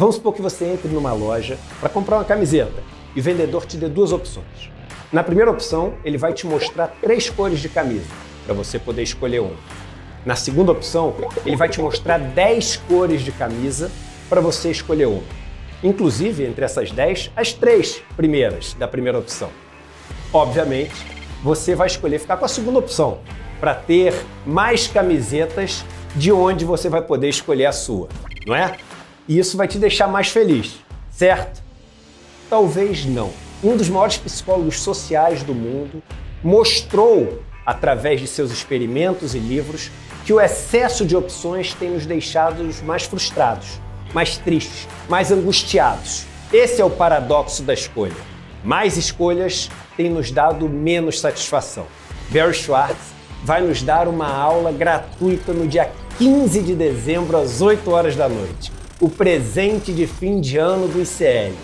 Vamos supor que você entre numa loja para comprar uma camiseta e o vendedor te dê duas opções. Na primeira opção, ele vai te mostrar 3 cores de camisa, para você poder escolher uma. Na segunda opção, ele vai te mostrar 10 cores de camisa para você escolher uma. Inclusive, entre essas 10, as 3 primeiras da primeira opção. Obviamente, você vai escolher ficar com a segunda opção, para ter mais camisetas de onde você vai poder escolher a sua, não é? E isso vai te deixar mais feliz, certo? Talvez não. Um dos maiores psicólogos sociais do mundo mostrou, através de seus experimentos e livros, que o excesso de opções tem nos deixado mais frustrados, mais tristes, mais angustiados. Esse é o paradoxo da escolha. Mais escolhas têm nos dado menos satisfação. Barry Schwartz vai nos dar uma aula gratuita no dia 15 de dezembro, às 8 horas da noite. O presente de fim de ano do ICL.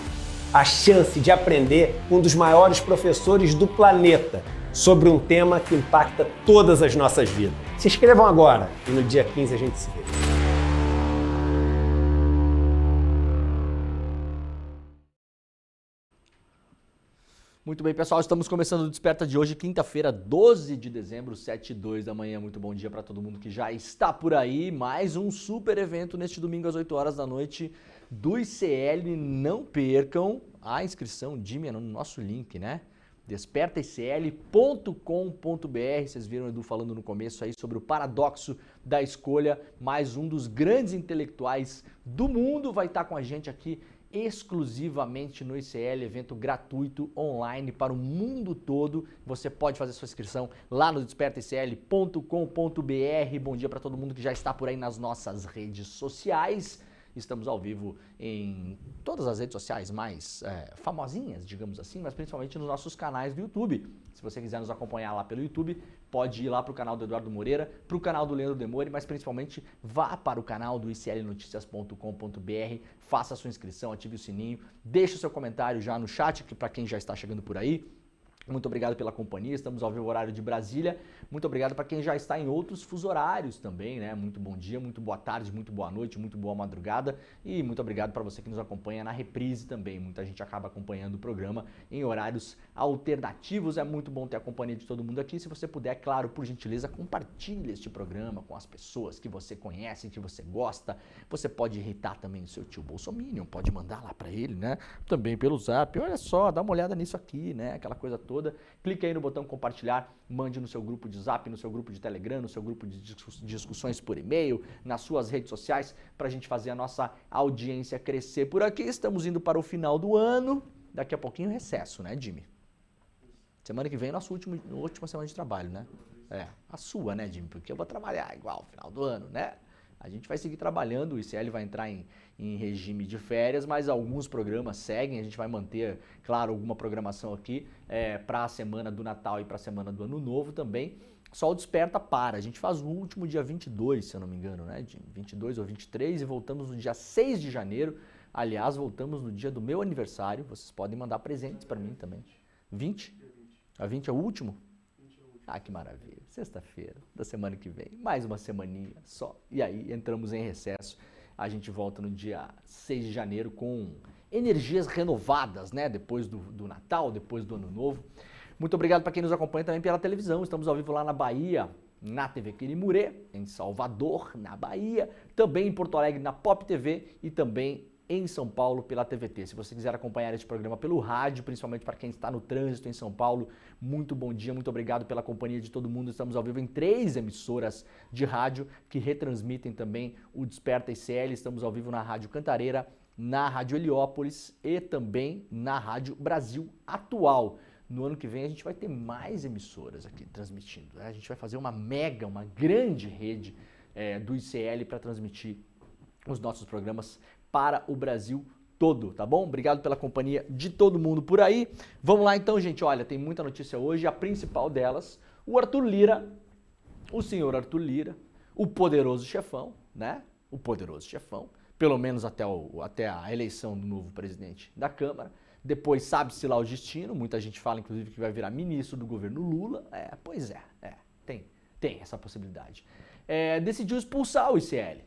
A chance de aprender com um dos maiores professores do planeta sobre um tema que impacta todas as nossas vidas. Se inscrevam agora e no dia 15 a gente se vê. Muito bem, pessoal, estamos começando o Desperta de hoje, quinta-feira, 12 de dezembro, 7h02 da manhã. Muito bom dia para todo mundo que já está por aí. Mais um super evento neste domingo às 8 horas da noite do ICL. Não percam a inscrição, Jimmy, no nosso link, né? despertaicl.com.br. Vocês viram o Edu falando no começo aí sobre o paradoxo da escolha. Mais um dos grandes intelectuais do mundo vai estar com a gente aqui exclusivamente no ICL, evento gratuito online para o mundo todo. Você pode fazer sua inscrição lá no despertaicl.com.br. Bom dia para todo mundo que já está por aí nas nossas redes sociais. Estamos ao vivo em todas as redes sociais mais famosinhas, digamos assim, mas principalmente nos nossos canais do YouTube. Se você quiser nos acompanhar lá pelo YouTube, pode ir lá para o canal do Eduardo Moreira, para o canal do Leandro Demore, mas principalmente vá para o canal do iclnoticias.com.br, faça a sua inscrição, ative o sininho, deixe o seu comentário já no chat, que para quem já está chegando por aí. Muito obrigado pela companhia, estamos ao vivo horário de Brasília. Muito obrigado para quem já está em outros fuso horários também, né? Muito bom dia, muito boa tarde, muito boa noite, muito boa madrugada. E muito obrigado para você que nos acompanha na reprise também. Muita gente acaba acompanhando o programa em horários alternativos. É muito bom ter a companhia de todo mundo aqui. Se você puder, claro, por gentileza, compartilhe este programa com as pessoas que você conhece, que você gosta. Você pode irritar também o seu tio Bolsominion, pode mandar lá para ele, né? Também pelo Zap. Olha só, dá uma olhada nisso aqui, né? Aquela coisa toda. Clique aí no botão compartilhar, mande no seu grupo de Zap, no seu grupo de Telegram, no seu grupo de discussões por e-mail, nas suas redes sociais, para a gente fazer a nossa audiência crescer por aqui. Estamos indo para o final do ano, daqui a pouquinho recesso, né, Jimmy? Semana que vem é nossa última semana de trabalho, né? A sua, né, Jimmy? Porque eu vou trabalhar igual no final do ano, né? A gente vai seguir trabalhando, o ICL vai entrar em regime de férias, mas alguns programas seguem, a gente vai manter, claro, alguma programação aqui para a semana do Natal e para a semana do Ano Novo também. Só o Desperta para, a gente faz o último dia 22, se eu não me engano, né, de 22 ou 23 e voltamos no dia 6 de janeiro. Aliás, voltamos no dia do meu aniversário, vocês podem mandar presentes para mim também. 20? A 20 é o último? Ah, que maravilha. Sexta-feira da semana que vem. Mais uma semaninha só. E aí entramos em recesso. A gente volta no dia 6 de janeiro com energias renovadas, né? Depois do Natal, depois do Ano Novo. Muito obrigado para quem nos acompanha também pela televisão. Estamos ao vivo lá na Bahia, na TV Quirimurê, em Salvador, na Bahia. Também em Porto Alegre, na Pop TV e também em São Paulo pela TVT. Se você quiser acompanhar este programa pelo rádio, principalmente para quem está no trânsito em São Paulo, muito bom dia, muito obrigado pela companhia de todo mundo. Estamos ao vivo em 3 emissoras de rádio que retransmitem também o Desperta ICL. Estamos ao vivo na Rádio Cantareira, na Rádio Heliópolis e também na Rádio Brasil Atual. No ano que vem a gente vai ter mais emissoras aqui transmitindo, né? A gente vai fazer uma grande rede do ICL para transmitir os nossos programas para o Brasil todo, tá bom? Obrigado pela companhia de todo mundo por aí. Vamos lá então, gente. Olha, tem muita notícia hoje. A principal delas, o Arthur Lira, o senhor Arthur Lira, o poderoso chefão, né? O poderoso chefão, pelo menos até a eleição do novo presidente da Câmara. Depois sabe-se lá o destino. Muita gente fala, inclusive, que vai virar ministro do governo Lula. Pois é, tem essa possibilidade. Decidiu expulsar o ICL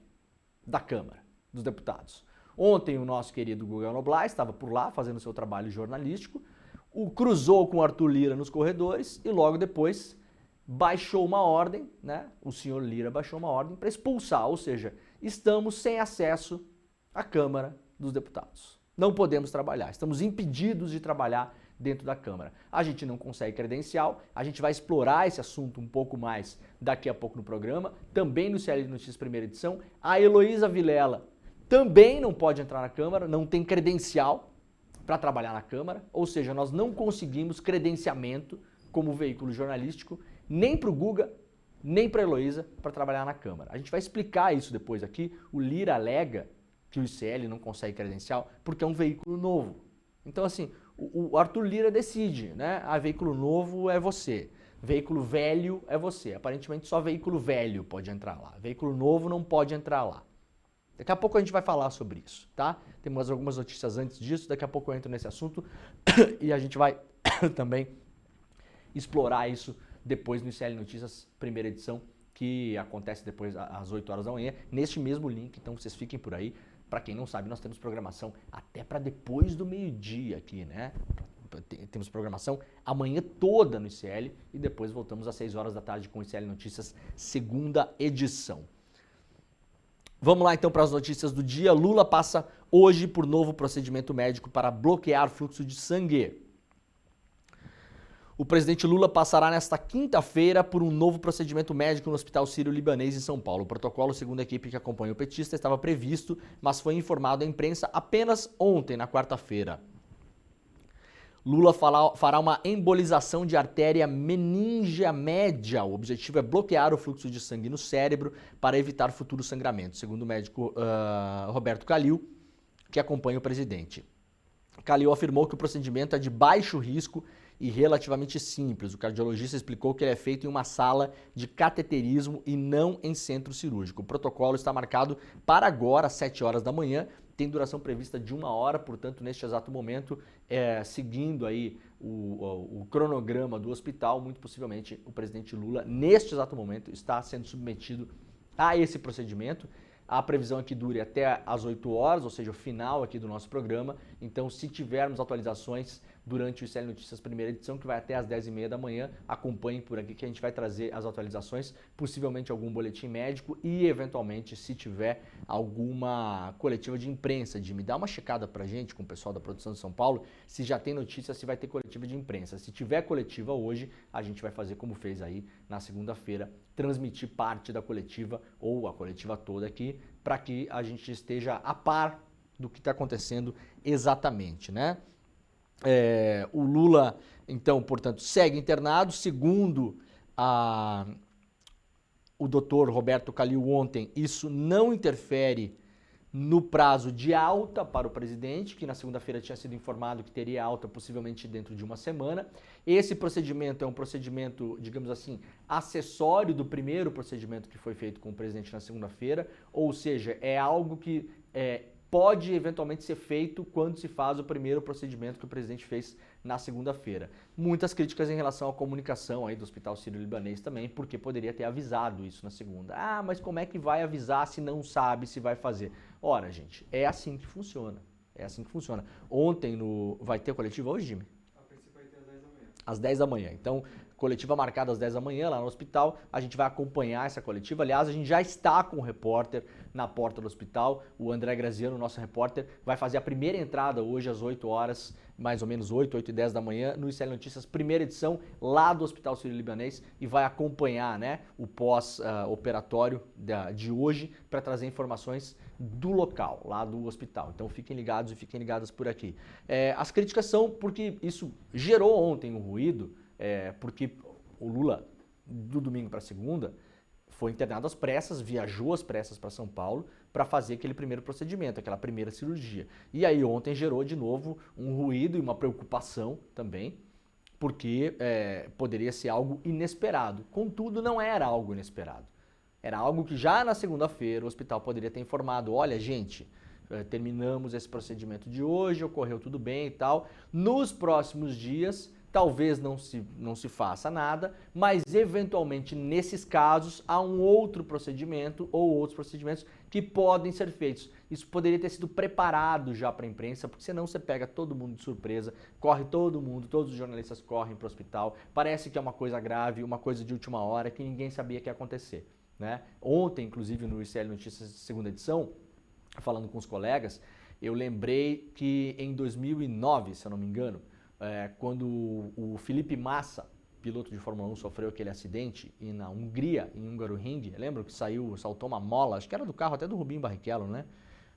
da Câmara dos Deputados. Ontem o nosso querido Guga Noblar estava por lá fazendo seu trabalho jornalístico, cruzou com o Arthur Lira nos corredores e logo depois baixou uma ordem, né? O senhor Lira baixou uma ordem para expulsar, ou seja, estamos sem acesso à Câmara dos Deputados. Não podemos trabalhar, estamos impedidos de trabalhar dentro da Câmara. A gente não consegue credencial, a gente vai explorar esse assunto um pouco mais daqui a pouco no programa, também no CL Notícias primeira edição. A Heloísa Vilela também não pode entrar na Câmara, não tem credencial para trabalhar na Câmara, ou seja, nós não conseguimos credenciamento como veículo jornalístico, nem para o Guga, nem para a Heloísa para trabalhar na Câmara. A gente vai explicar isso depois aqui. O Lira alega que o ICL não consegue credencial porque é um veículo novo. Então, assim, o Arthur Lira decide, né? Veículo novo é você, veículo velho é você. Aparentemente só veículo velho pode entrar lá, veículo novo não pode entrar lá. Daqui a pouco a gente vai falar sobre isso, tá? Temos algumas notícias antes disso, daqui a pouco eu entro nesse assunto e a gente vai também explorar isso depois no ICL Notícias primeira edição, que acontece depois às 8 horas da manhã, neste mesmo link, então vocês fiquem por aí. Para quem não sabe, nós temos programação até para depois do meio-dia aqui, né? Temos programação amanhã toda no ICL e depois voltamos às 6 horas da tarde com o ICL Notícias, segunda edição. Vamos lá então para as notícias do dia. Lula passa hoje por novo procedimento médico para bloquear fluxo de sangue. O presidente Lula passará nesta quinta-feira por um novo procedimento médico no Hospital Sírio-Libanês em São Paulo. O protocolo, segundo a equipe que acompanha o petista, estava previsto, mas foi informado à imprensa apenas ontem, na quarta-feira. Lula fará uma embolização de artéria meningea média. O objetivo é bloquear o fluxo de sangue no cérebro para evitar futuro sangramento, segundo o médico Roberto Calil, que acompanha o presidente. Calil afirmou que o procedimento é de baixo risco e relativamente simples. O cardiologista explicou que ele é feito em uma sala de cateterismo e não em centro cirúrgico. O protocolo está marcado para agora, às 7 horas da manhã, tem duração prevista de 1 hora, portanto, neste exato momento, seguindo aí o cronograma do hospital, muito possivelmente o presidente Lula, neste exato momento, está sendo submetido a esse procedimento. A previsão é que dure até às 8 horas, ou seja, o final aqui do nosso programa. Então, se tivermos atualizações durante o ICL Notícias primeira edição, que vai até às 10h30 da manhã, acompanhem por aqui que a gente vai trazer as atualizações, possivelmente algum boletim médico e, eventualmente, se tiver alguma coletiva de imprensa, de me dar uma checada pra gente, com o pessoal da produção de São Paulo, se já tem notícia, se vai ter coletiva de imprensa. Se tiver coletiva hoje, a gente vai fazer como fez aí na segunda-feira, transmitir parte da coletiva ou a coletiva toda aqui, para que a gente esteja a par do que está acontecendo exatamente, né? O Lula, então, portanto, segue internado, segundo o doutor Roberto Calil ontem, isso não interfere no prazo de alta para o presidente, que na segunda-feira tinha sido informado que teria alta possivelmente dentro de uma semana. Esse procedimento é um procedimento, digamos assim, acessório do primeiro procedimento que foi feito com o presidente na segunda-feira, ou seja, é algo que pode eventualmente ser feito quando se faz o primeiro procedimento que o presidente fez na segunda-feira. Muitas críticas em relação à comunicação aí do Hospital Sírio-Libanês também, porque poderia ter avisado isso na segunda. Ah, mas como é que vai avisar se não sabe se vai fazer? Ora, gente, é assim que funciona. É assim que funciona. Ontem vai ter coletiva hoje, Jimmy? A princípio vai ter às 10 da manhã. Às 10 da manhã. Então, coletiva marcada às 10 da manhã lá no hospital. A gente vai acompanhar essa coletiva. Aliás, a gente já está com o repórter na porta do hospital. O André Graziano, nosso repórter, vai fazer a primeira entrada hoje às 8 horas, mais ou menos 8h10 da manhã, no ICL Notícias, primeira edição, lá do Hospital Sírio-Libanês, e vai acompanhar, né, o pós-operatório de hoje para trazer informações do local, lá do hospital. Então fiquem ligados e fiquem ligadas por aqui. As críticas são porque isso gerou ontem um ruído, porque o Lula, do domingo para segunda, foi internado às pressas, viajou às pressas para São Paulo para fazer aquele primeiro procedimento, aquela primeira cirurgia. E aí ontem gerou de novo um ruído e uma preocupação também, porque poderia ser algo inesperado. Contudo, não era algo inesperado. Era algo que já na segunda-feira o hospital poderia ter informado, olha gente, terminamos esse procedimento de hoje, ocorreu tudo bem e tal. Nos próximos dias talvez não se faça nada, mas eventualmente nesses casos há um outro procedimento ou outros procedimentos que podem ser feitos. Isso poderia ter sido preparado já para a imprensa, porque senão você pega todo mundo de surpresa, corre todo mundo, todos os jornalistas correm para o hospital, parece que é uma coisa grave, uma coisa de última hora que ninguém sabia que ia acontecer, né? Ontem, inclusive no ICL Notícias segunda edição, falando com os colegas, eu lembrei que em 2009, se eu não me engano, quando o Felipe Massa, piloto de Fórmula 1, sofreu aquele acidente e na Hungria, em Hungaroring, lembra que saltou uma mola, acho que era do carro até do Rubinho Barrichello, né?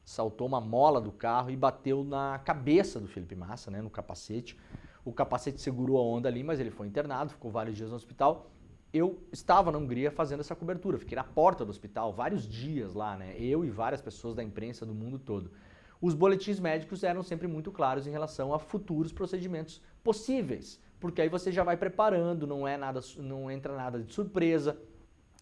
Saltou uma mola do carro e bateu na cabeça do Felipe Massa, né? No capacete. O capacete segurou a onda ali, mas ele foi internado, ficou vários dias no hospital. Eu estava na Hungria fazendo essa cobertura, fiquei na porta do hospital vários dias lá, né? Eu e várias pessoas da imprensa do mundo todo. Os boletins médicos eram sempre muito claros em relação a futuros procedimentos possíveis, porque aí você já vai preparando, não entra nada de surpresa,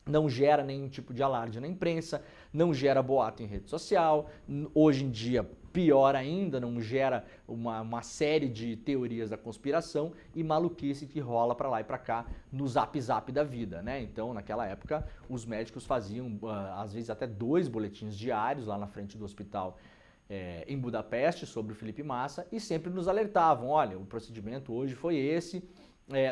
não gera nenhum tipo de alarde na imprensa, não gera boato em rede social, hoje em dia, pior ainda, não gera uma série de teorias da conspiração e maluquice que rola para lá e para cá no zap zap da vida, né? Então, naquela época, os médicos faziam, às vezes, até 2 boletins diários lá na frente do hospital em Budapeste sobre o Felipe Massa e sempre nos alertavam, olha, o procedimento hoje foi esse,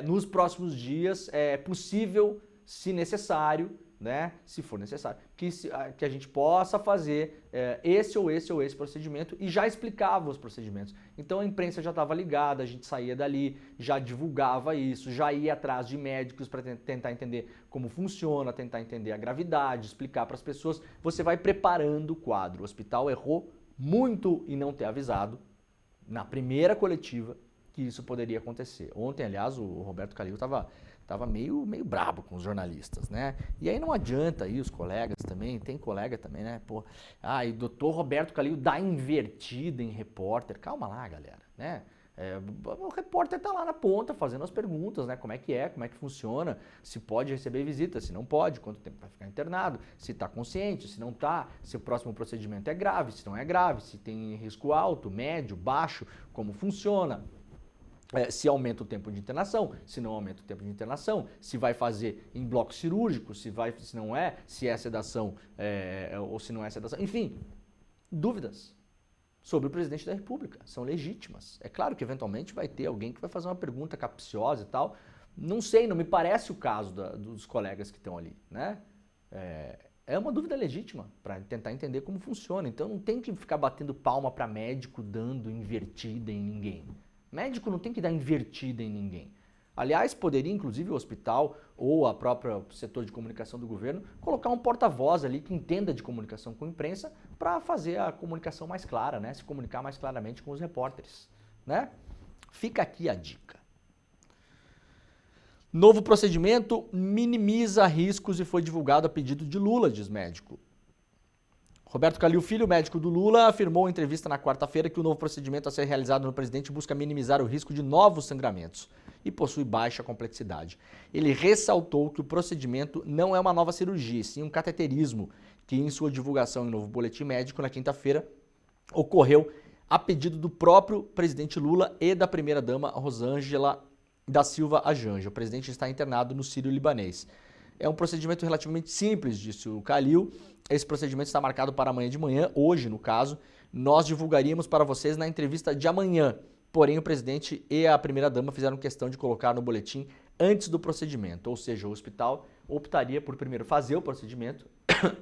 nos próximos dias é possível, se necessário, né, se for necessário, que a gente possa fazer esse ou esse procedimento e já explicava os procedimentos. Então a imprensa já estava ligada, a gente saía dali, já divulgava isso, já ia atrás de médicos para tentar entender como funciona, tentar entender a gravidade, explicar para as pessoas. Você vai preparando o quadro. O hospital errou muito em não ter avisado na primeira coletiva que isso poderia acontecer. Ontem, aliás, o Roberto Calil estava meio brabo com os jornalistas, né? E aí não adianta aí os colegas também, tem colega também, né? Pô, e doutor Roberto Calil dá invertida em repórter. Calma lá, galera, né? O repórter tá lá na ponta fazendo as perguntas, né? Como é que funciona, se pode receber visita, se não pode, quanto tempo vai ficar internado, se tá consciente, se não tá, se o próximo procedimento é grave, se não é grave, se tem risco alto, médio, baixo, como funciona. Se aumenta o tempo de internação, se não aumenta o tempo de internação, se vai fazer em bloco cirúrgico, se não é, se é sedação ou se não é sedação, enfim, dúvidas sobre o presidente da República, são legítimas. É claro que eventualmente vai ter alguém que vai fazer uma pergunta capciosa e tal, não sei, não me parece o caso dos colegas que estão ali, né? É uma dúvida legítima para tentar entender como funciona, então não tem que ficar batendo palma para médico dando invertida em ninguém. Médico não tem que dar invertida em ninguém. Aliás, poderia inclusive o hospital ou a própria setor de comunicação do governo colocar um porta-voz ali que entenda de comunicação com a imprensa para fazer a comunicação mais clara, né? Se comunicar mais claramente com os repórteres, né? Fica aqui a dica. Novo procedimento minimiza riscos e foi divulgado a pedido de Lula, diz médico. Roberto Calil Filho, médico do Lula, afirmou em entrevista na quarta-feira que o novo procedimento a ser realizado no presidente busca minimizar o risco de novos sangramentos e possui baixa complexidade. Ele ressaltou que o procedimento não é uma nova cirurgia, sim um cateterismo, que em sua divulgação em novo boletim médico na quinta-feira ocorreu a pedido do próprio presidente Lula e da primeira-dama Rosângela da Silva Ajanja. O presidente está internado no Sírio-Libanês. É um procedimento relativamente simples, disse o Calil. Esse procedimento está marcado para amanhã de manhã, hoje no caso. Nós divulgaríamos para vocês na entrevista de amanhã. Porém, o presidente e a primeira-dama fizeram questão de colocar no boletim antes do procedimento. Ou seja, o hospital optaria por primeiro fazer o procedimento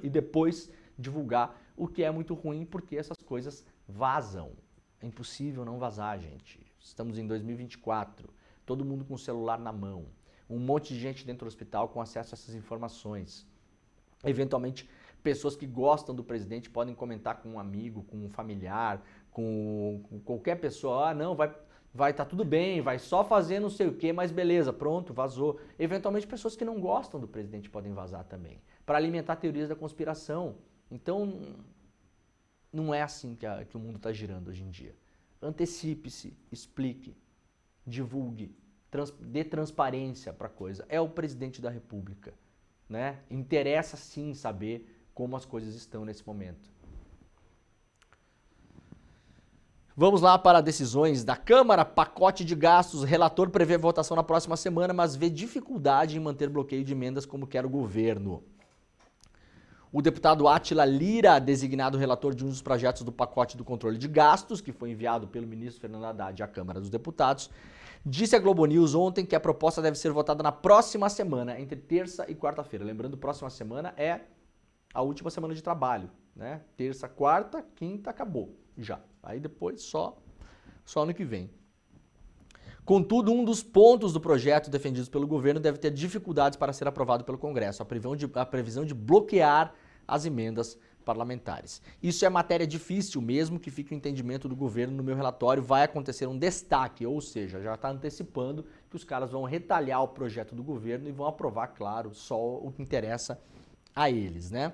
e depois divulgar, o que é muito ruim porque essas coisas vazam. É impossível não vazar, gente. Estamos em 2024, todo mundo com o celular na mão. Um monte de gente dentro do hospital com acesso a essas informações. Eventualmente, pessoas que gostam do presidente podem comentar com um amigo, com um familiar, com qualquer pessoa. Não, vai tá tudo bem, vai só fazer não sei o que, mas beleza, pronto, vazou. Eventualmente, pessoas que não gostam do presidente podem vazar também, para alimentar teorias da conspiração. Então, não é assim que o mundo está girando hoje em dia. Antecipe-se, explique, divulgue. Dê transparência para a coisa. É o presidente da República, né? Interessa sim saber como as coisas estão nesse momento. Vamos lá para decisões da Câmara. Pacote de gastos. Relator prevê votação na próxima semana, mas vê dificuldade em manter bloqueio de emendas como quer o governo. O deputado Átila Lira, designado relator de um dos projetos do pacote do controle de gastos, que foi enviado pelo ministro Fernando Haddad à Câmara dos Deputados, disse à Globo News ontem que a proposta deve ser votada na próxima semana, entre terça e quarta-feira. Lembrando, próxima semana é a última semana de trabalho, né? Terça, quarta, quinta, acabou já. Aí depois só ano que vem. Contudo, um dos pontos do projeto defendidos pelo governo deve ter dificuldades para ser aprovado pelo Congresso, a previsão de bloquear as emendas parlamentares. Isso é matéria difícil, mesmo que fique o entendimento do governo no meu relatório, vai acontecer um destaque, ou seja, já está antecipando que os caras vão retalhar o projeto do governo e vão aprovar, claro, só o que interessa a eles, né?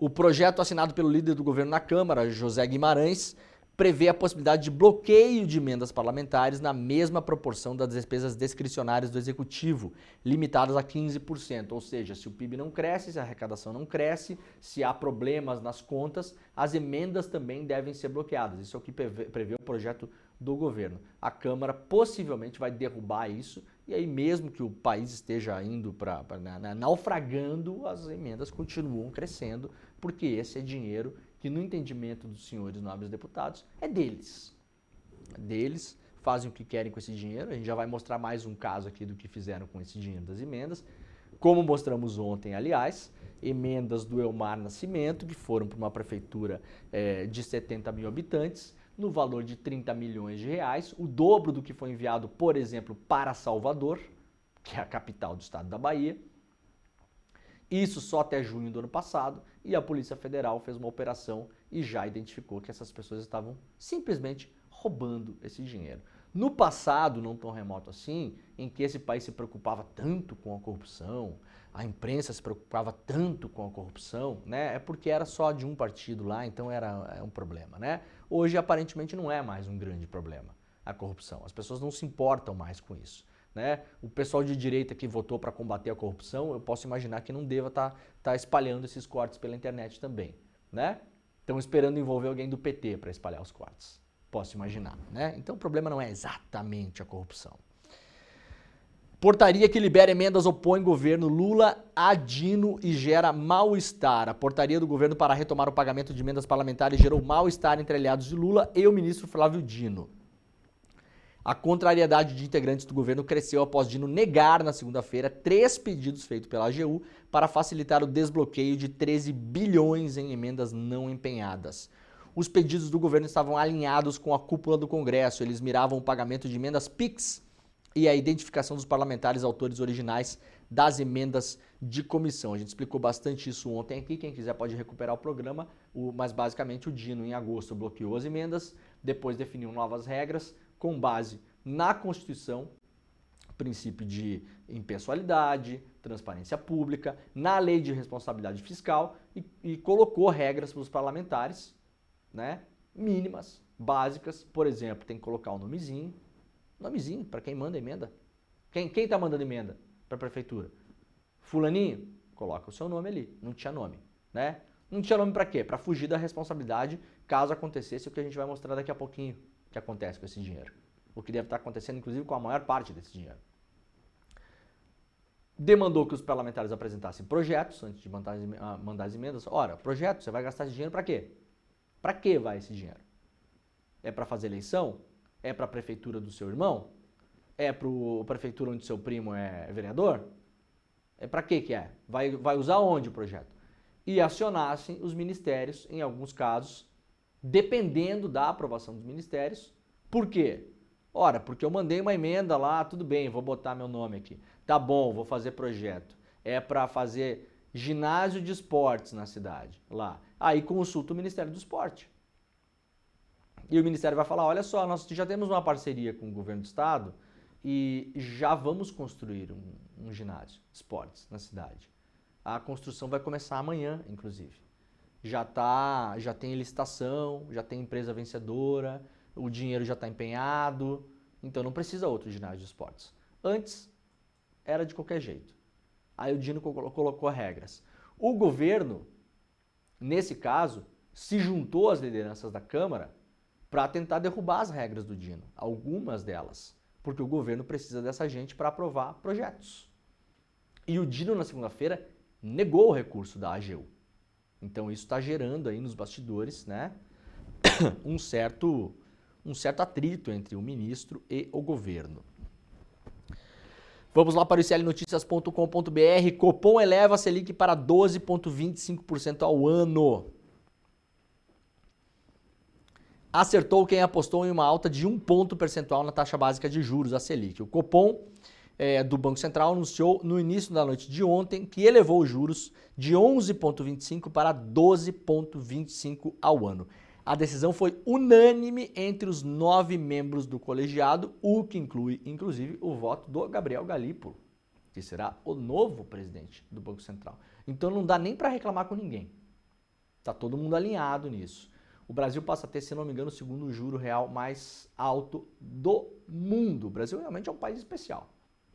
O projeto assinado pelo líder do governo na Câmara, José Guimarães, prevê a possibilidade de bloqueio de emendas parlamentares na mesma proporção das despesas discricionárias do Executivo, limitadas a 15%. Ou seja, se o PIB não cresce, se a arrecadação não cresce, se há problemas nas contas, as emendas também devem ser bloqueadas. Isso é o que prevê o projeto do governo. A Câmara possivelmente vai derrubar isso, e aí mesmo que o país esteja indo naufragando, as emendas continuam crescendo, porque esse é dinheiro que no entendimento dos senhores nobres deputados é deles. É deles, fazem o que querem com esse dinheiro. A gente já vai mostrar mais um caso aqui do que fizeram com esse dinheiro das emendas. Como mostramos ontem, aliás, emendas do Elmar Nascimento, que foram para uma prefeitura de 70 mil habitantes, no valor de 30 milhões de reais, o dobro do que foi enviado, por exemplo, para Salvador, que é a capital do estado da Bahia. Isso só até junho do ano passado, e a Polícia Federal fez uma operação e já identificou que essas pessoas estavam simplesmente roubando esse dinheiro. No passado, não tão remoto assim, em que esse país se preocupava tanto com a corrupção, a imprensa se preocupava tanto com a corrupção, né? É porque era só de um partido lá, então era um problema, né? Hoje, aparentemente, não é mais um grande problema a corrupção. As pessoas não se importam mais com isso, né? O pessoal de direita que votou para combater a corrupção, eu posso imaginar que não deva estar espalhando esses cortes pela internet também, né? Estão esperando envolver alguém do PT para espalhar os cortes. Posso imaginar, né? Então o problema não é exatamente a corrupção. Portaria que libera emendas opõe governo Lula a Dino e gera mal-estar. A portaria do governo para retomar o pagamento de emendas parlamentares gerou mal-estar entre aliados de Lula e o ministro Flávio Dino. A contrariedade de integrantes do governo cresceu após Dino negar na segunda-feira 3 pedidos feitos pela AGU para facilitar o desbloqueio de 13 bilhões em emendas não empenhadas. Os pedidos do governo estavam alinhados com a cúpula do Congresso. Eles miravam o pagamento de emendas PIX e a identificação dos parlamentares autores originais das emendas de comissão. A gente explicou bastante isso ontem aqui, quem quiser pode recuperar o programa, mas basicamente o Dino em agosto bloqueou as emendas, depois definiu novas regras com base na Constituição, princípio de impessoalidade, transparência pública, na lei de responsabilidade fiscal e colocou regras para os parlamentares, né, mínimas, básicas. Por exemplo, tem que colocar o nomezinho para quem manda emenda. Quem está mandando emenda para a prefeitura? Fulaninho, coloca o seu nome ali. Não tinha nome, né? Não tinha nome para quê? Para fugir da responsabilidade caso acontecesse o que a gente vai mostrar daqui a pouquinho que acontece com esse dinheiro. O que deve estar acontecendo, inclusive, com a maior parte desse dinheiro. Demandou que os parlamentares apresentassem projetos antes de mandar as emendas. Ora, projeto, você vai gastar esse dinheiro para quê? Para que vai esse dinheiro? É para fazer eleição? É para a prefeitura do seu irmão? É para a prefeitura onde seu primo é vereador? É para que é? Vai usar onde o projeto? E acionassem os ministérios, em alguns casos, dependendo da aprovação dos ministérios. Por quê? Ora, porque eu mandei uma emenda lá, tudo bem, vou botar meu nome aqui. Tá bom, vou fazer projeto. É para fazer ginásio de esportes na cidade, lá. Aí consulta o Ministério do Esporte. E o Ministério vai falar, olha só, nós já temos uma parceria com o governo do estado e já vamos construir um ginásio de esportes na cidade. A construção vai começar amanhã, inclusive. Já tem licitação, já tem empresa vencedora, o dinheiro já está empenhado, então não precisa outro ginásio de esportes. Antes, era de qualquer jeito. Aí o Dino colocou regras. O governo, nesse caso, se juntou às lideranças da Câmara para tentar derrubar as regras do Dino, algumas delas, porque o governo precisa dessa gente para aprovar projetos. E o Dino, na segunda-feira, negou o recurso da AGU. Então isso está gerando aí nos bastidores, né, um certo atrito entre o ministro e o governo. Vamos lá para o iclnoticias.com.br. Copom eleva a Selic para 12,25% ao ano. Acertou quem apostou em uma alta de 1 ponto percentual na taxa básica de juros, a Selic. O Copom do Banco Central anunciou no início da noite de ontem que elevou os juros de 11,25% para 12,25% ao ano. A decisão foi unânime entre os 9 membros do colegiado, o que inclui, inclusive, o voto do Gabriel Galípolo, que será o novo presidente do Banco Central. Então não dá nem para reclamar com ninguém. Está todo mundo alinhado nisso. O Brasil passa a ter, se não me engano, o segundo juro real mais alto do mundo. O Brasil realmente é um país especial,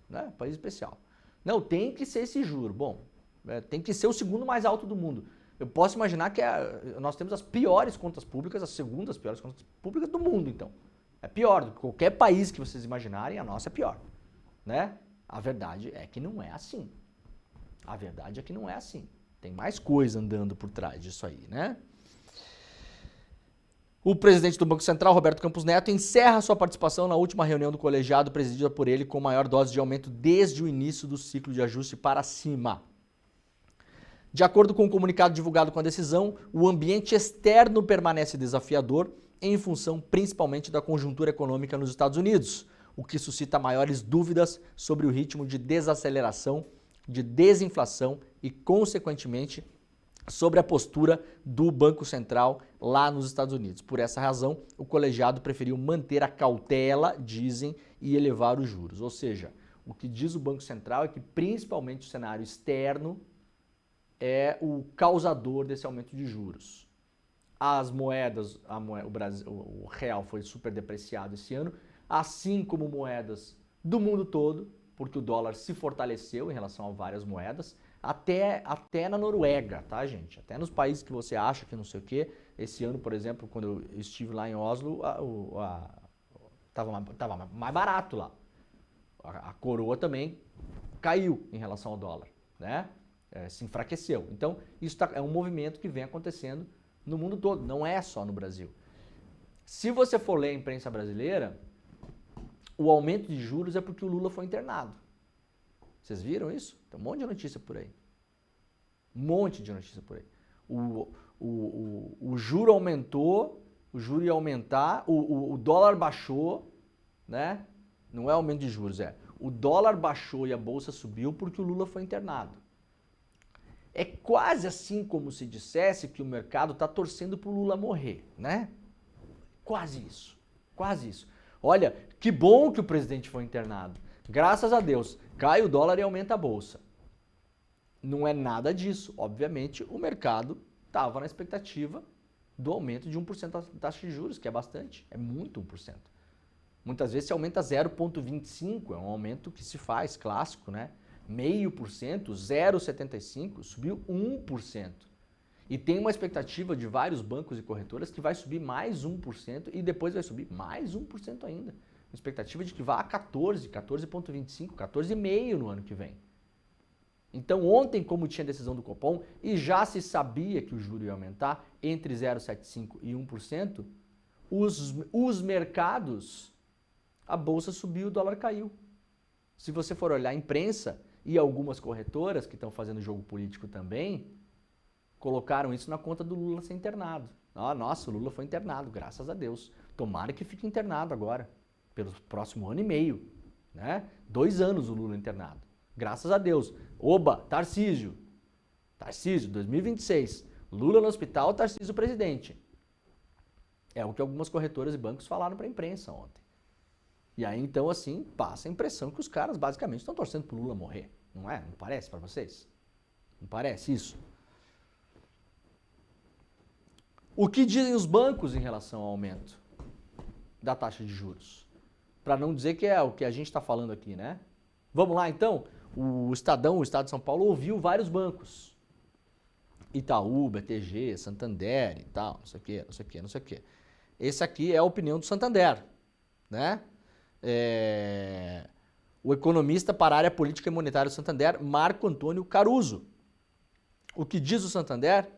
né? Um país especial. Não, tem que ser esse juro. Bom, tem que ser o segundo mais alto do mundo. Eu posso imaginar que nós temos as piores contas públicas, as segundas piores contas públicas do mundo, então. É pior do que qualquer país que vocês imaginarem, a nossa é pior, né? A verdade é que não é assim. A verdade é que não é assim. Tem mais coisa andando por trás disso aí, né? O presidente do Banco Central, Roberto Campos Neto, encerra sua participação na última reunião do colegiado presidida por ele com maior dose de aumento desde o início do ciclo de ajuste para cima. De acordo com o comunicado divulgado com a decisão, o ambiente externo permanece desafiador em função principalmente da conjuntura econômica nos Estados Unidos, o que suscita maiores dúvidas sobre o ritmo de desaceleração, de desinflação e, consequentemente, sobre a postura do Banco Central lá nos Estados Unidos. Por essa razão, o colegiado preferiu manter a cautela, dizem, e elevar os juros. Ou seja, o que diz o Banco Central é que principalmente o cenário externo é o causador desse aumento de juros. As moedas, o real foi super depreciado esse ano, assim como moedas do mundo todo, porque o dólar se fortaleceu em relação a várias moedas, até na Noruega, tá, gente? Até nos países que você acha que não sei o quê. Esse ano, por exemplo, quando eu estive lá em Oslo, tava mais barato lá. A coroa também caiu em relação ao dólar, né? Se enfraqueceu. Então, isso é um movimento que vem acontecendo no mundo todo, não é só no Brasil. Se você for ler a imprensa brasileira, o aumento de juros é porque o Lula foi internado. Vocês viram isso? Tem um monte de notícia por aí. Um monte de notícia por aí. O juro aumentou, o juro ia aumentar, o dólar baixou, né? Não é aumento de juros, o dólar baixou e a bolsa subiu porque o Lula foi internado. É quase assim como se dissesse que o mercado está torcendo para o Lula morrer, né? Quase isso, quase isso. Olha, que bom que o presidente foi internado. Graças a Deus, cai o dólar e aumenta a bolsa. Não é nada disso. Obviamente, o mercado estava na expectativa do aumento de 1% da taxa de juros, que é bastante, é muito 1%. Muitas vezes se aumenta 0,25%, é um aumento que se faz, clássico, né? 0,5%, 0,75%, subiu 1%. E tem uma expectativa de vários bancos e corretoras que vai subir mais 1% e depois vai subir mais 1% ainda. Uma expectativa de que vá a 14%, 14,25%, 14,5% no ano que vem. Então ontem, como tinha decisão do Copom e já se sabia que o juro ia aumentar entre 0,75% e 1%, os mercados, a bolsa subiu, o dólar caiu. Se você for olhar a imprensa e algumas corretoras que estão fazendo jogo político também, colocaram isso na conta do Lula ser internado. Nossa, o Lula foi internado, graças a Deus. Tomara que fique internado agora, pelo próximo ano e meio, né? 2 anos o Lula internado, graças a Deus. Oba, Tarcísio, 2026, Lula no hospital, Tarcísio presidente. É o que algumas corretoras e bancos falaram para a imprensa ontem. E aí, então, assim, passa a impressão que os caras basicamente estão torcendo pro Lula morrer. Não é? Não parece para vocês? Não parece isso? O que dizem os bancos em relação ao aumento da taxa de juros? Para não dizer que é o que a gente está falando aqui, né? Vamos lá, então? O Estado de São Paulo ouviu vários bancos. Itaú, BTG, Santander e tal, não sei o quê. Esse aqui é a opinião do Santander, né? O economista para a área política e monetária do Santander, Marco Antônio Caruso. O que diz o Santander?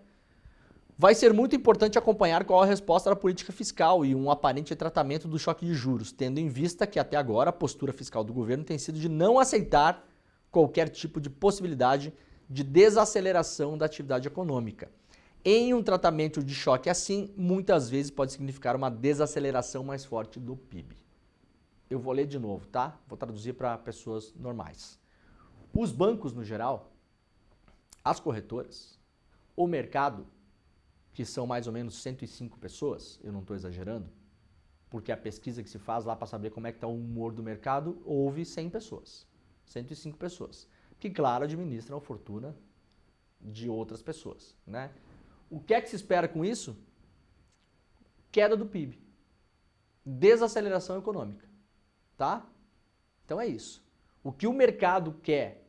Vai ser muito importante acompanhar qual a resposta da política fiscal e um aparente tratamento do choque de juros, tendo em vista que até agora a postura fiscal do governo tem sido de não aceitar qualquer tipo de possibilidade de desaceleração da atividade econômica. Em um tratamento de choque assim, muitas vezes pode significar uma desaceleração mais forte do PIB. Eu vou ler de novo, tá? Vou traduzir para pessoas normais. Os bancos, no geral, as corretoras, o mercado, que são mais ou menos 105 pessoas, eu não estou exagerando, porque a pesquisa que se faz lá para saber como é que está o humor do mercado, houve 100 pessoas, 105 pessoas, que, claro, administram a fortuna de outras pessoas, né? O que é que se espera com isso? Queda do PIB, desaceleração econômica, tá? Então é isso. O que o mercado quer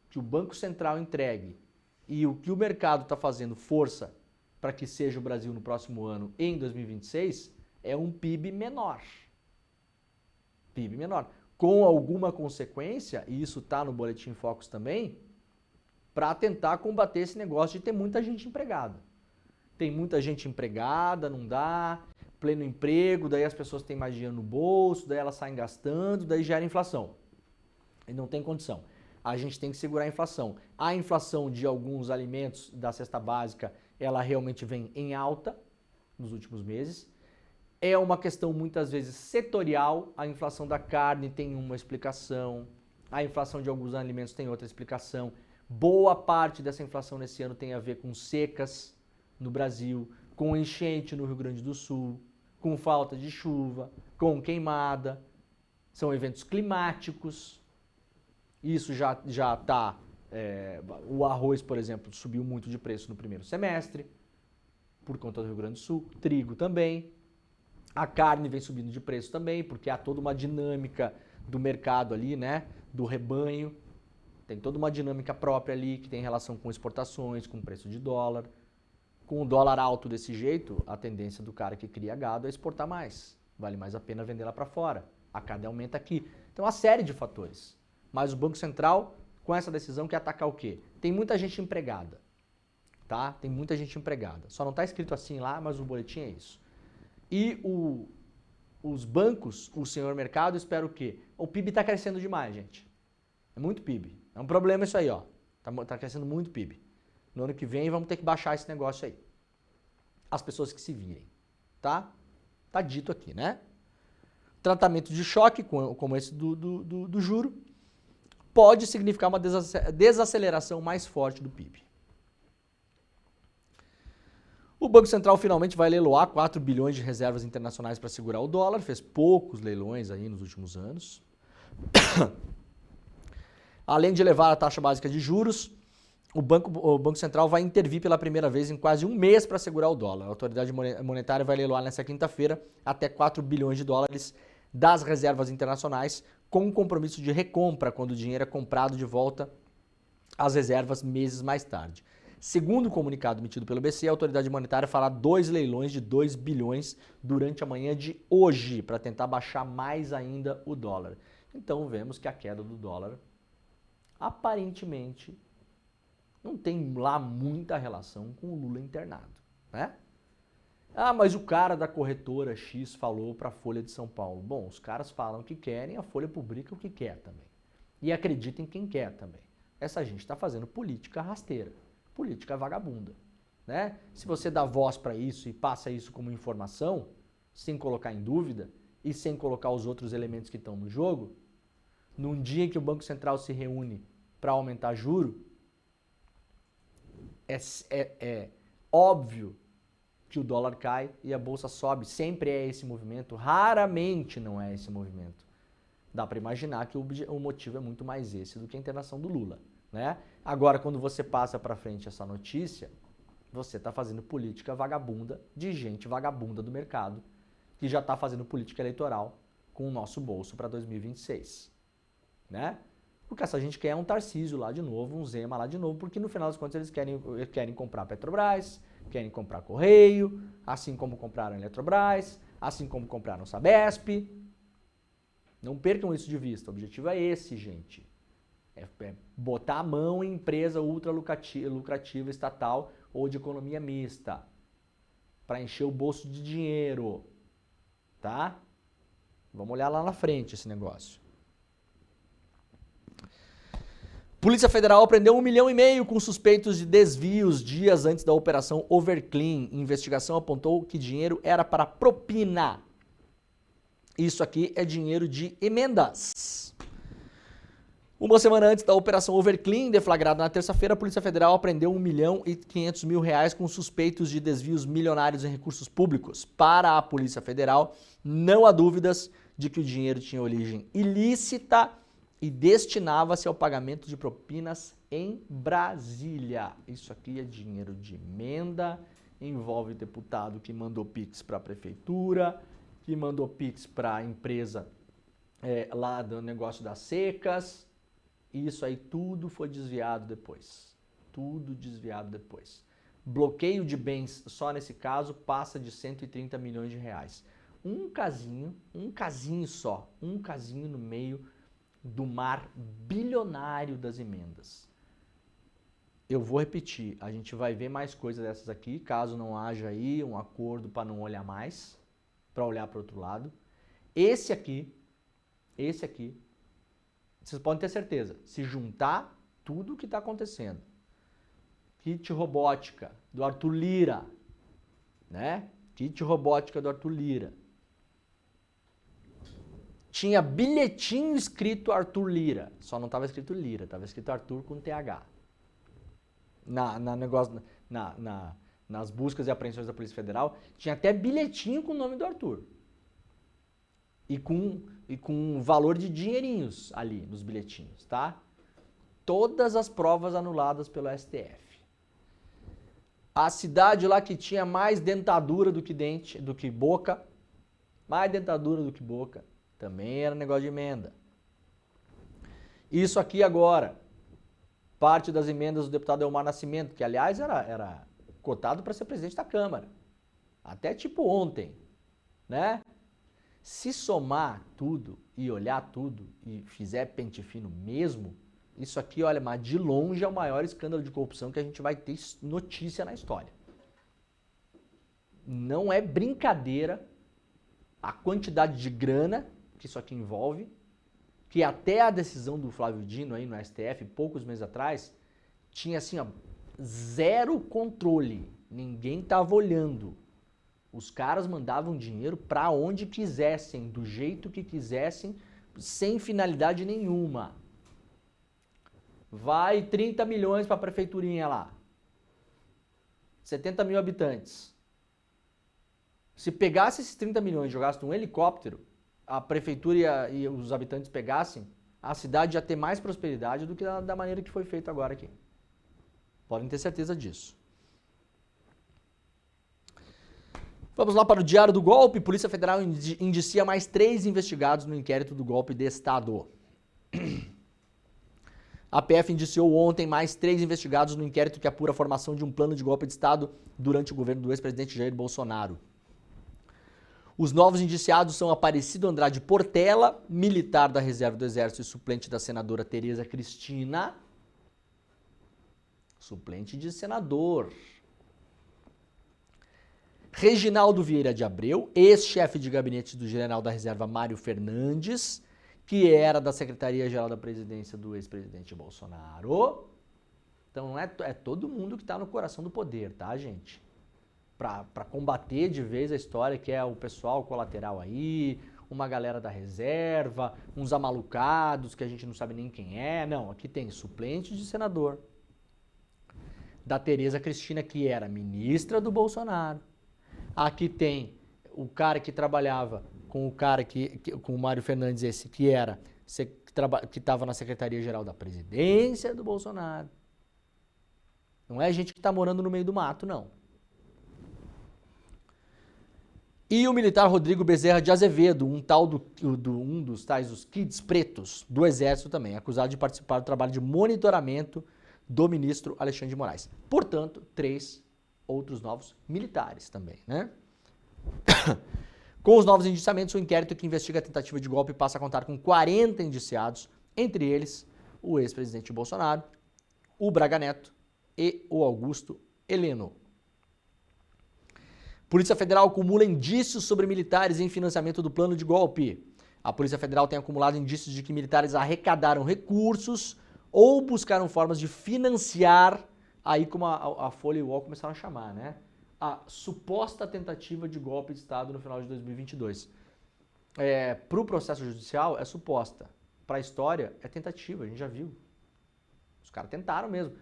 que o Banco Central entregue e o que o mercado está fazendo força para que seja o Brasil no próximo ano, em 2026, é um PIB menor. PIB menor. Com alguma consequência, e isso está no Boletim Focus também, para tentar combater esse negócio de ter muita gente empregada. Tem muita gente empregada, não dá, pleno emprego, daí as pessoas têm mais dinheiro no bolso, daí elas saem gastando, daí gera inflação. E não tem condição. A gente tem que segurar a inflação. A inflação de alguns alimentos da cesta básica, ela realmente vem em alta nos últimos meses. É uma questão muitas vezes setorial. A inflação da carne tem uma explicação, a inflação de alguns alimentos tem outra explicação. Boa parte dessa inflação nesse ano tem a ver com secas no Brasil, com enchente no Rio Grande do Sul, com falta de chuva, com queimada. São eventos climáticos. Isso já está... o arroz, por exemplo, subiu muito de preço no primeiro semestre, por conta do Rio Grande do Sul. Trigo também. A carne vem subindo de preço também, porque há toda uma dinâmica do mercado ali, né? Do rebanho. Tem toda uma dinâmica própria ali, que tem relação com exportações, com preço de dólar. Com o dólar alto desse jeito, a tendência do cara que cria gado é exportar mais. Vale mais a pena vender lá para fora. A carne aumenta aqui. Então, uma série de fatores. Mas o Banco Central, com essa decisão, quer atacar o quê? Tem muita gente empregada, tá? Tem muita gente empregada. Só não está escrito assim lá, mas o boletim é isso. E os bancos, o senhor mercado, espera o quê? O PIB está crescendo demais, gente. É muito PIB. É um problema isso aí, ó. Tá crescendo muito PIB. No ano que vem vamos ter que baixar esse negócio aí. As pessoas que se virem, tá? Tá dito aqui, né? Tratamento de choque, como esse do juro, pode significar uma desaceleração mais forte do PIB. O Banco Central finalmente vai leiloar 4 bilhões de reservas internacionais para segurar o dólar. Fez poucos leilões aí nos últimos anos. Além de elevar a taxa básica de juros, o Banco Central vai intervir pela primeira vez em quase um mês para segurar o dólar. A autoridade monetária vai leiloar nesta quinta-feira até 4 bilhões de dólares das reservas internacionais, com um compromisso de recompra quando o dinheiro é comprado de volta às reservas meses mais tarde. Segundo o comunicado emitido pelo BC, a autoridade monetária fará 2 leilões de 2 bilhões durante a manhã de hoje, para tentar baixar mais ainda o dólar. Então vemos que a queda do dólar, aparentemente, não tem lá muita relação com o Lula internado, né? Ah, mas o cara da corretora X falou para a Folha de São Paulo. Bom, os caras falam o que querem, a Folha publica o que quer também. E acredita em quem quer também. Essa gente está fazendo política rasteira, política vagabunda, né? Se você dá voz para isso e passa isso como informação, sem colocar em dúvida e sem colocar os outros elementos que estão no jogo, num dia em que o Banco Central se reúne para aumentar juro, é óbvio que o dólar cai e a bolsa sobe. Sempre é esse movimento, raramente não é esse movimento. Dá para imaginar que o motivo é muito mais esse do que a internação do Lula, né? Agora, quando você passa para frente essa notícia, você está fazendo política vagabunda de gente vagabunda do mercado que já está fazendo política eleitoral com o nosso bolso para 2026, né? Porque essa gente quer um Tarcísio lá de novo, um Zema lá de novo, porque no final das contas eles querem comprar Petrobras, querem comprar Correio, assim como compraram a Eletrobras, assim como compraram Sabesp. Não percam isso de vista, o objetivo é esse, gente. É botar a mão em empresa ultra lucrativa estatal ou de economia mista, para encher o bolso de dinheiro, tá? Vamos olhar lá na frente esse negócio. Polícia Federal prendeu 1,5 milhão com suspeitos de desvios dias antes da operação Overclean. Investigação apontou que dinheiro era para propina. Isso aqui é dinheiro de emendas. Uma semana antes da operação Overclean, deflagrada na terça-feira, a Polícia Federal apreendeu 1,5 milhão com suspeitos de desvios milionários em recursos públicos. Para a Polícia Federal, não há dúvidas de que o dinheiro tinha origem ilícita e destinava-se ao pagamento de propinas em Brasília. Isso aqui é dinheiro de emenda, envolve deputado que mandou Pix para a prefeitura, que mandou Pix para a empresa lá do negócio das secas. Isso aí tudo foi desviado depois. Tudo desviado depois. Bloqueio de bens, só nesse caso, passa de 130 milhões de reais. Um casinho só, um casinho no meio do mar bilionário das emendas. Eu vou repetir, a gente vai ver mais coisas dessas aqui, caso não haja aí um acordo para não olhar mais, para olhar para o outro lado. Esse aqui, vocês podem ter certeza, se juntar tudo o que está acontecendo. Kit robótica do Arthur Lira, né? Kit robótica do Arthur Lira. Tinha bilhetinho escrito Arthur Lira, só não estava escrito Lira, estava escrito Arthur com TH. Nas buscas e apreensões da Polícia Federal, tinha até bilhetinho com o nome do Arthur. E com valor de dinheirinhos ali nos bilhetinhos, tá? Todas as provas anuladas pelo STF. A cidade lá que tinha mais dentadura do que dente, do que boca, mais dentadura do que boca, também era negócio de emenda. Isso aqui agora, parte das emendas do deputado Elmar Nascimento, que aliás era cotado para ser presidente da Câmara. Até tipo ontem, né? Se somar tudo e olhar tudo e fizer pente fino mesmo, isso aqui, olha, mas de longe é o maior escândalo de corrupção que a gente vai ter notícia na história. Não é brincadeira a quantidade de grana que isso aqui envolve, que até a decisão do Flávio Dino aí no STF, poucos meses atrás, tinha assim, ó, zero controle. Ninguém estava olhando. Os caras mandavam dinheiro para onde quisessem, do jeito que quisessem, sem finalidade nenhuma. Vai 30 milhões para a prefeiturinha lá. 70 mil habitantes. Se pegasse esses 30 milhões e jogasse num helicóptero, a prefeitura e os habitantes pegassem, a cidade ia ter mais prosperidade do que da maneira que foi feito agora aqui. Podem ter certeza disso. Vamos lá para o Diário do Golpe. Polícia Federal indicia mais 3 investigados no inquérito do golpe de Estado. A PF indiciou ontem mais 3 investigados no inquérito que apura a formação de um plano de golpe de Estado durante o governo do ex-presidente Jair Bolsonaro. Os novos indiciados são Aparecido Andrade Portela, militar da reserva do Exército e suplente da senadora Tereza Cristina. Suplente de senador. Reginaldo Vieira de Abreu, ex-chefe de gabinete do general da reserva Mário Fernandes, que era da Secretaria-Geral da Presidência do ex-presidente Bolsonaro. Então não é todo mundo que está no coração do poder, tá, gente? Para combater de vez a história que é o pessoal colateral aí, uma galera da reserva, uns amalucados que a gente não sabe nem quem é. Não, aqui tem suplente de senador, da Tereza Cristina, que era ministra do Bolsonaro. Aqui tem o cara que trabalhava com o cara com o Mário Fernandes, esse que estava na Secretaria-Geral da Presidência do Bolsonaro. Não é gente que está morando no meio do mato, não. E o militar Rodrigo Bezerra de Azevedo, um dos tais os kids pretos do Exército também, acusado de participar do trabalho de monitoramento do ministro Alexandre de Moraes. Portanto, 3 outros novos militares também, né? Com os novos indiciamentos, o inquérito que investiga a tentativa de golpe passa a contar com 40 indiciados, entre eles o ex-presidente Bolsonaro, o Braga Neto e o Augusto Heleno. Polícia Federal acumula indícios sobre militares em financiamento do plano de golpe. A Polícia Federal tem acumulado indícios de que militares arrecadaram recursos ou buscaram formas de financiar, aí como a Folha e o UOL começaram a chamar, né? A suposta tentativa de golpe de Estado no final de 2022. Para o processo judicial é suposta. Para a história é tentativa, a gente já viu. Os caras tentaram mesmo.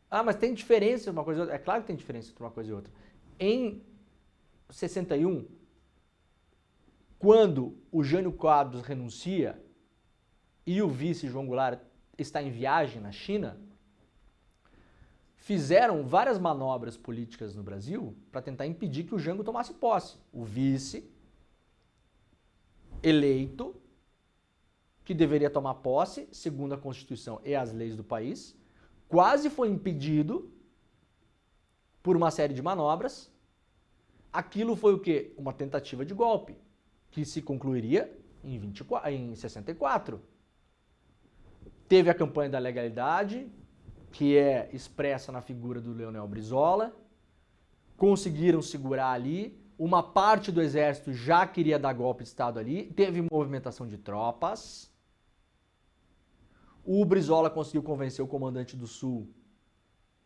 Ah, mas tem diferença entre uma coisa e outra? É claro que tem diferença entre uma coisa e outra. Em 61, quando o Jânio Quadros renuncia e o vice João Goulart está em viagem na China, fizeram várias manobras políticas no Brasil para tentar impedir que o Jango tomasse posse. O vice eleito, que deveria tomar posse, segundo a Constituição e as leis do país, quase foi impedido por uma série de manobras. Aquilo foi o quê? Uma tentativa de golpe, que se concluiria em 64. Teve a campanha da legalidade, que é expressa na figura do Leonel Brizola. Conseguiram segurar ali. Uma parte do exército já queria dar golpe de Estado ali. Teve movimentação de tropas. O Brizola conseguiu convencer o comandante do Sul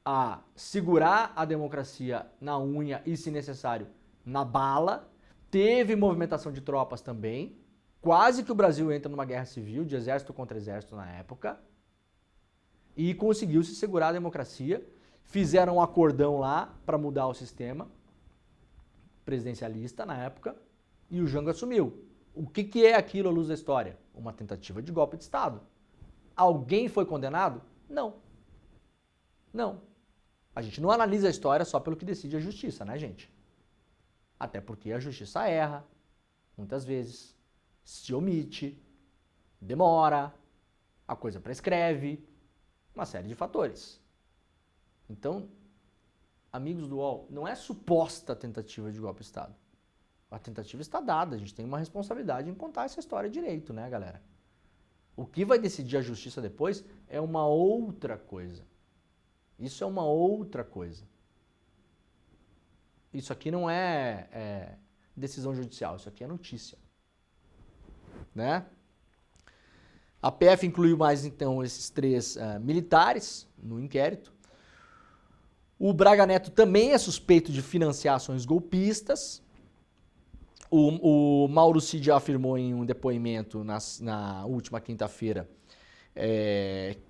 a segurar a democracia na unha e, se necessário, na bala. Teve movimentação de tropas também. Quase que o Brasil entra numa guerra civil, de exército contra exército na época. E conseguiu se segurar a democracia. Fizeram um acordão lá para mudar o sistema presidencialista na época. E o Jango assumiu. O que é aquilo à luz da história? Uma tentativa de golpe de Estado. Alguém foi condenado? Não. Não. A gente não analisa a história só pelo que decide a justiça, né, gente? Até porque a justiça erra, muitas vezes, se omite, demora, a coisa prescreve, uma série de fatores. Então, amigos do UOL, não é suposta tentativa de golpe de Estado. A tentativa está dada, a gente tem uma responsabilidade em contar essa história direito, né, galera? O que vai decidir a justiça depois é uma outra coisa. Isso é uma outra coisa. Isso aqui não é decisão judicial, isso aqui é notícia. Né? A PF incluiu mais, então, esses 3 militares no inquérito. O Braga Neto também é suspeito de financiar ações golpistas. O Mauro Cid afirmou em um depoimento na última quinta-feira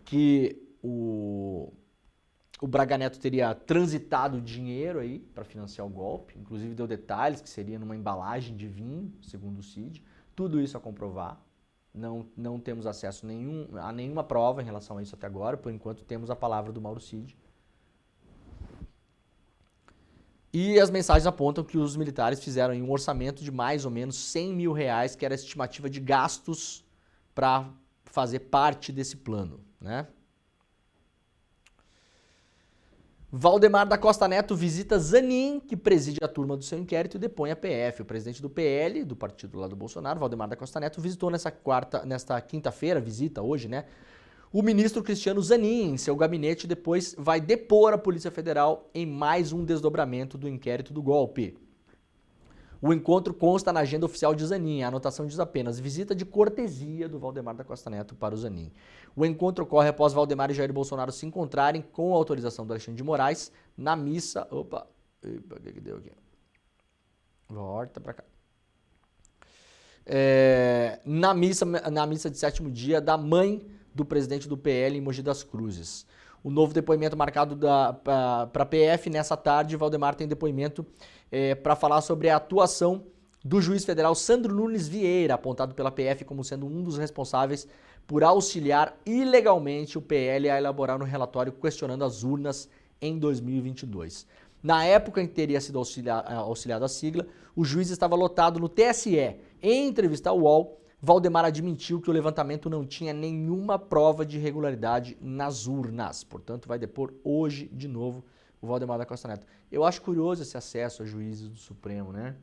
que o Braga Neto teria transitado dinheiro aí para financiar o golpe, inclusive deu detalhes que seria numa embalagem de vinho, segundo o Cid. Tudo isso a comprovar. Não temos acesso a nenhuma prova em relação a isso até agora, por enquanto temos a palavra do Mauro Cid. E as mensagens apontam que os militares fizeram um orçamento de mais ou menos R$100 mil, que era a estimativa de gastos para fazer parte desse plano, né? Valdemar da Costa Neto visita Zanin, que preside a turma do seu inquérito, e depõe a PF. O presidente do PL, do partido lá do Bolsonaro, Valdemar da Costa Neto, visitou nesta quinta-feira, visita hoje, né? O ministro Cristiano Zanin, em seu gabinete, depois vai depor a Polícia Federal em mais um desdobramento do inquérito do golpe. O encontro consta na agenda oficial de Zanin. A anotação diz apenas visita de cortesia do Valdemar da Costa Neto para o Zanin. O encontro ocorre após Valdemar e Jair Bolsonaro se encontrarem com a autorização do Alexandre de Moraes na missa... Opa, o que deu aqui? Volta para cá. Na missa de 7º dia da mãe do presidente do PL em Mogi das Cruzes. O novo depoimento marcado para a PF nessa tarde, Valdemar tem depoimento para falar sobre a atuação do juiz federal Sandro Nunes Vieira, apontado pela PF como sendo um dos responsáveis por auxiliar ilegalmente o PL a elaborar um relatório questionando as urnas em 2022. Na época em que teria sido auxiliado a sigla, o juiz estava lotado no TSE. Em entrevista ao UOL, Valdemar admitiu que o levantamento não tinha nenhuma prova de irregularidade nas urnas. Portanto, vai depor hoje de novo o Valdemar da Costa Neto. Eu acho curioso esse acesso a juízes do Supremo, né?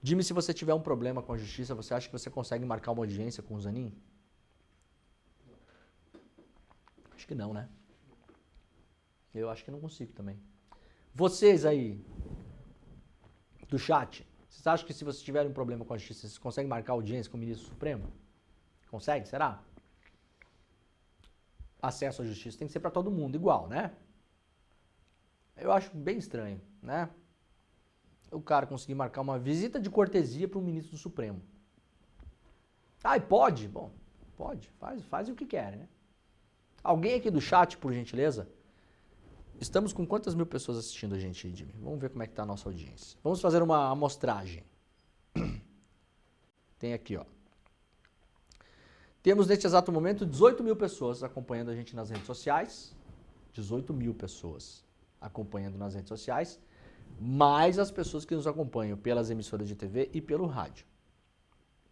Dime, se você tiver um problema com a justiça, você acha que você consegue marcar uma audiência com o Zanin? Acho que não, né? Eu acho que não consigo também. Vocês aí, do chat, vocês acham que se vocês tiverem um problema com a justiça, vocês conseguem marcar audiência com o ministro Supremo? Consegue? Será? Acesso à justiça tem que ser para todo mundo igual, né? Eu acho bem estranho, né? O cara conseguir marcar uma visita de cortesia para um ministro do Supremo. Ah, e pode? Bom, pode. Faz o que quer, né? Alguém aqui do chat, por gentileza? Estamos com quantas mil pessoas assistindo a gente aí, Jimmy? Vamos ver como é que tá a nossa audiência. Vamos fazer uma amostragem. Tem aqui, ó. Temos neste exato momento 18 mil pessoas acompanhando a gente nas redes sociais. 18 mil pessoas acompanhando nas redes sociais. Mais as pessoas que nos acompanham pelas emissoras de TV e pelo rádio.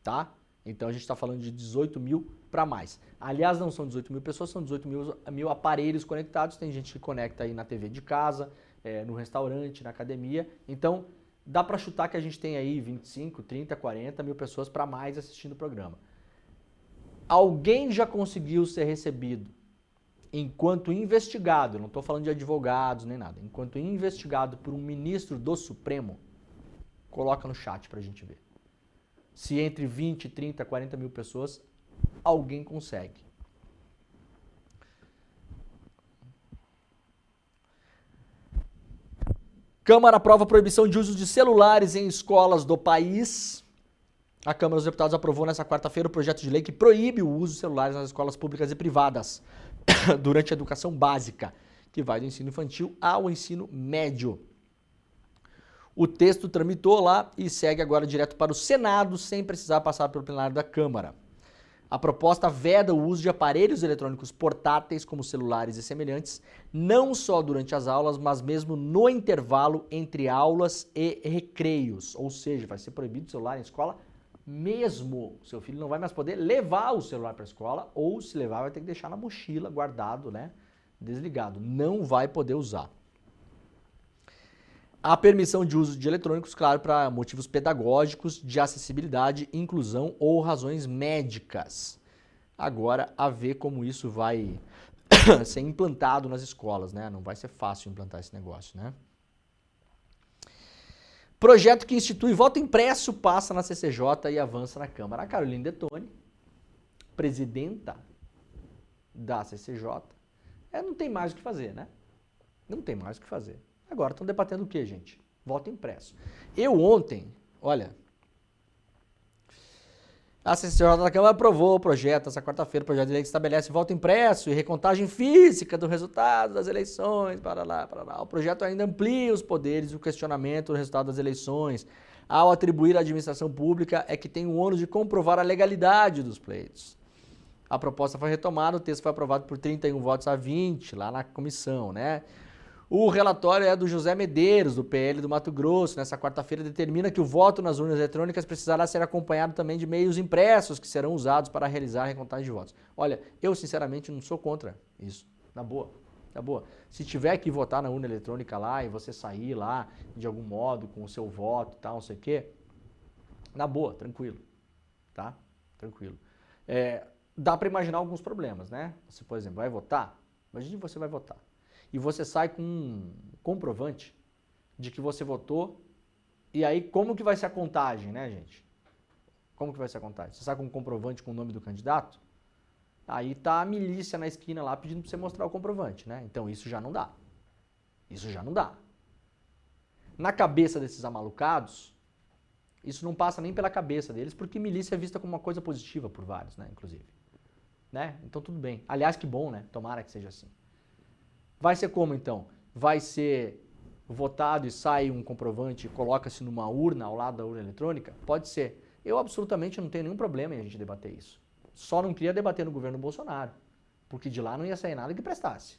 Tá? Então a gente está falando de 18 mil para mais. Aliás, não são 18 mil pessoas, são 18 mil aparelhos conectados. Tem gente que conecta aí na TV de casa, no restaurante, na academia. Então, dá para chutar que a gente tem aí 25, 30, 40 mil pessoas para mais assistindo o programa. Alguém já conseguiu ser recebido enquanto investigado, não estou falando de advogados nem nada, enquanto investigado por um ministro do Supremo? Coloca no chat para a gente ver. Se entre 20, 30, 40 mil pessoas, alguém consegue. Câmara aprova a proibição de uso de celulares em escolas do país. A Câmara dos Deputados aprovou nesta quarta-feira o projeto de lei que proíbe o uso de celulares nas escolas públicas e privadas durante a educação básica, que vai do ensino infantil ao ensino médio. O texto tramitou lá e segue agora direto para o Senado, sem precisar passar pelo plenário da Câmara. A proposta veda o uso de aparelhos eletrônicos portáteis, como celulares e semelhantes, não só durante as aulas, mas mesmo no intervalo entre aulas e recreios. Ou seja, vai ser proibido o celular em escola mesmo. Seu filho não vai mais poder levar o celular para a escola, ou se levar vai ter que deixar na mochila, guardado, né? Desligado. Não vai poder usar. A permissão de uso de eletrônicos, claro, para motivos pedagógicos, de acessibilidade, inclusão ou razões médicas. Agora, a ver como isso vai ser implantado nas escolas, né? Não vai ser fácil implantar esse negócio, né? Projeto que institui voto impresso passa na CCJ e avança na Câmara. A Caroline Detoni, presidenta da CCJ, não tem mais o que fazer, né? Não tem mais o que fazer. Agora estão debatendo o quê, gente? Voto impresso. Eu ontem, olha, a CCJ da Câmara aprovou o projeto, essa quarta-feira, o projeto de lei que estabelece voto impresso e recontagem física do resultado das eleições, para lá. O projeto ainda amplia os poderes e o questionamento do resultado das eleições, ao atribuir à administração pública que tem o ônus de comprovar a legalidade dos pleitos. A proposta foi retomada, o texto foi aprovado por 31 votos a 20, lá na comissão, né? O relatório é do José Medeiros, do PL do Mato Grosso. Nessa quarta-feira determina que o voto nas urnas eletrônicas precisará ser acompanhado também de meios impressos que serão usados para realizar a recontagem de votos. Olha, eu sinceramente não sou contra isso. Na boa, na boa. Se tiver que votar na urna eletrônica lá e você sair lá de algum modo com o seu voto e tal, não sei o quê, na boa, tranquilo, tá? Tranquilo. Dá para imaginar alguns problemas, né? Você, por exemplo, vai votar, imagine que você vai votar. E você sai com um comprovante de que você votou, e aí como que vai ser a contagem, né, gente? Como que vai ser a contagem? Você sai com um comprovante com o nome do candidato, aí tá a milícia na esquina lá pedindo para você mostrar o comprovante, né? Então isso já não dá. Isso já não dá. Na cabeça desses amalucados, isso não passa nem pela cabeça deles, porque milícia é vista como uma coisa positiva por vários, né, inclusive. Né? Então tudo bem. Aliás, que bom, né? Tomara que seja assim. Vai ser como, então? Vai ser votado e sai um comprovante e coloca-se numa urna ao lado da urna eletrônica? Pode ser. Eu absolutamente não tenho nenhum problema em a gente debater isso. Só não queria debater no governo Bolsonaro, porque de lá não ia sair nada que prestasse.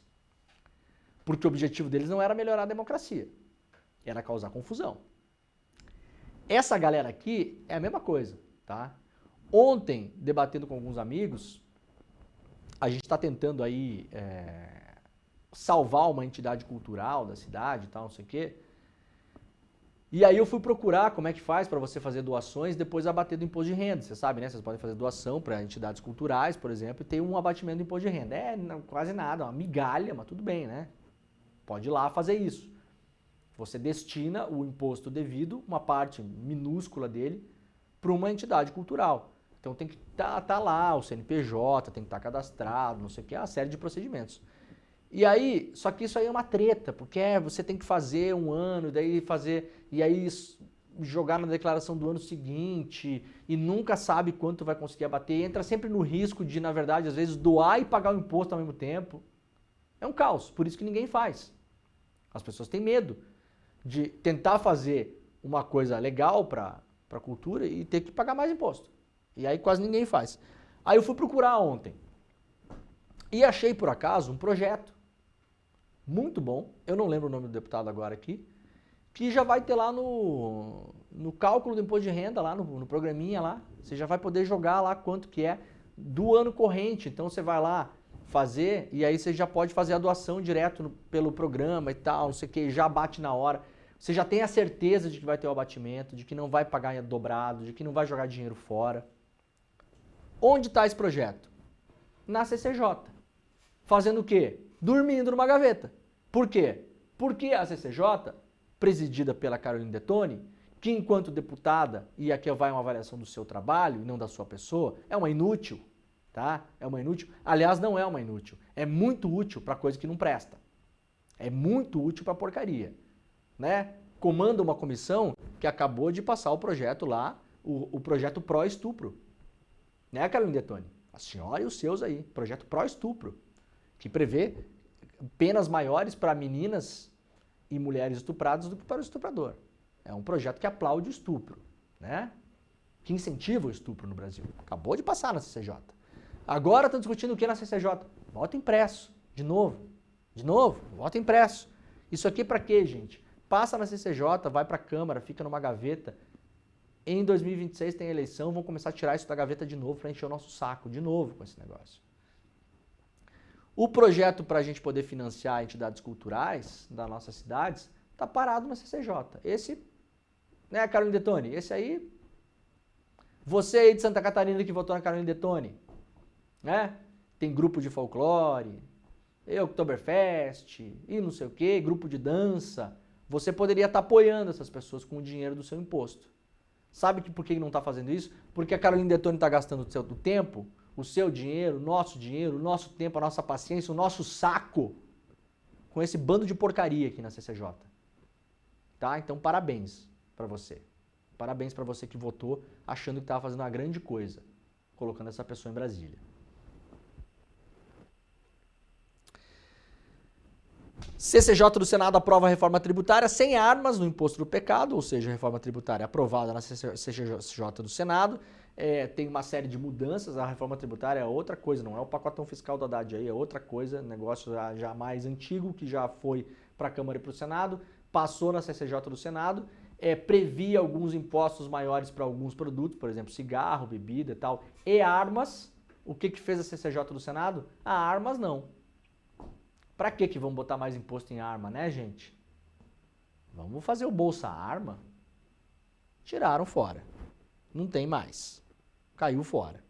Porque o objetivo deles não era melhorar a democracia, era causar confusão. Essa galera aqui é a mesma coisa, tá? Ontem, debatendo com alguns amigos, a gente está tentando aí salvar uma entidade cultural da cidade e tal, não sei o quê. E aí eu fui procurar como é que faz para você fazer doações depois abater do imposto de renda. Você sabe, né? Vocês podem fazer doação para entidades culturais, por exemplo, e ter um abatimento do imposto de renda. Quase nada, uma migalha, mas tudo bem, né? Pode ir lá fazer isso. Você destina o imposto devido, uma parte minúscula dele, para uma entidade cultural. Então tem que tá lá, o CNPJ tem que estar cadastrado, não sei o que, uma série de procedimentos. E aí, só que isso aí é uma treta, porque você tem que fazer um ano, e aí jogar na declaração do ano seguinte, e nunca sabe quanto vai conseguir abater, entra sempre no risco de, na verdade, às vezes doar e pagar o imposto ao mesmo tempo. É um caos, por isso que ninguém faz. As pessoas têm medo de tentar fazer uma coisa legal para a cultura e ter que pagar mais imposto. E aí quase ninguém faz. Aí eu fui procurar ontem e achei por acaso um projeto muito bom, eu não lembro o nome do deputado agora aqui, que já vai ter lá no cálculo do imposto de renda, lá no programinha lá, você já vai poder jogar lá quanto que é do ano corrente. Então você vai lá fazer e aí você já pode fazer a doação direto pelo programa e tal, não sei o que, já bate na hora. Você já tem a certeza de que vai ter o abatimento, de que não vai pagar dobrado, de que não vai jogar dinheiro fora. Onde está esse projeto? Na CCJ. Fazendo o quê? Dormindo numa gaveta. Por quê? Porque a CCJ, presidida pela Caroline Detoni, que enquanto deputada, e aqui vai uma avaliação do seu trabalho e não da sua pessoa, é uma inútil, tá? É uma inútil. Aliás, não é uma inútil. É muito útil para coisa que não presta. É muito útil para porcaria, né? Comanda uma comissão que acabou de passar o projeto lá, o projeto pró-estupro. Né, Caroline Detoni? A senhora e os seus aí, projeto pró-estupro, que prevê penas maiores para meninas e mulheres estupradas do que para o estuprador. É um projeto que aplaude o estupro, né? Que incentiva o estupro no Brasil. Acabou de passar na CCJ. Agora estão discutindo o que na CCJ? Voto impresso. De novo, voto impresso. Isso aqui para quê, gente? Passa na CCJ, vai para a Câmara, fica numa gaveta. Em 2026 tem eleição, vão começar a tirar isso da gaveta de novo para encher o nosso saco de novo com esse negócio. O projeto para a gente poder financiar entidades culturais das nossas cidades está parado na CCJ. Esse, né, Caroline Detoni? Esse aí, você aí de Santa Catarina que votou na Caroline Detoni, né? Tem grupo de folclore, Oktoberfest e não sei o que, grupo de dança. Você poderia estar apoiando essas pessoas com o dinheiro do seu imposto. Sabe por que não está fazendo isso? Porque a Caroline Detoni está gastando o tempo, o seu dinheiro, o nosso tempo, a nossa paciência, o nosso saco com esse bando de porcaria aqui na CCJ. Tá? Então, parabéns para você. Parabéns para você que votou achando que estava fazendo uma grande coisa, colocando essa pessoa em Brasília. CCJ do Senado aprova a reforma tributária sem armas no imposto do pecado, ou seja, a reforma tributária aprovada na CCJ do Senado. Tem uma série de mudanças, a reforma tributária é outra coisa, não é o pacotão fiscal do Haddad aí, é outra coisa, negócio já mais antigo, que já foi para a Câmara e para o Senado, passou na CCJ do Senado, previa alguns impostos maiores para alguns produtos, por exemplo, cigarro, bebida e tal, e armas. O que fez a CCJ do Senado? Armas não. Pra que vão botar mais imposto em arma, né, gente? Vamos fazer o Bolsa Arma? Tiraram fora. Não tem mais. Caiu fora.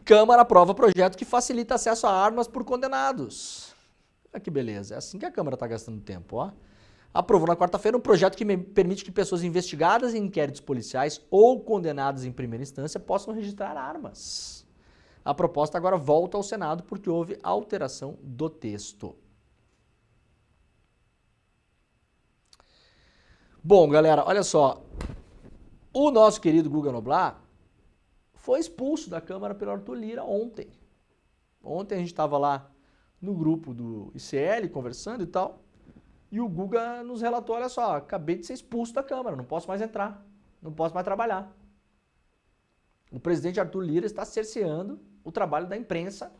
Câmara aprova projeto que facilita acesso a armas por condenados. Olha que beleza. É assim que a Câmara está gastando tempo, ó. Aprovou na quarta-feira um projeto que permite que pessoas investigadas em inquéritos policiais ou condenadas em primeira instância possam registrar armas. A proposta agora volta ao Senado porque houve alteração do texto. Bom, galera, olha só. O nosso querido Guga Noblar foi expulso da Câmara pelo Arthur Lira ontem. Ontem a gente estava lá no grupo do ICL conversando e tal, e o Guga nos relatou, olha só, acabei de ser expulso da Câmara, não posso mais entrar, não posso mais trabalhar. O presidente Arthur Lira está cerceando o trabalho da imprensa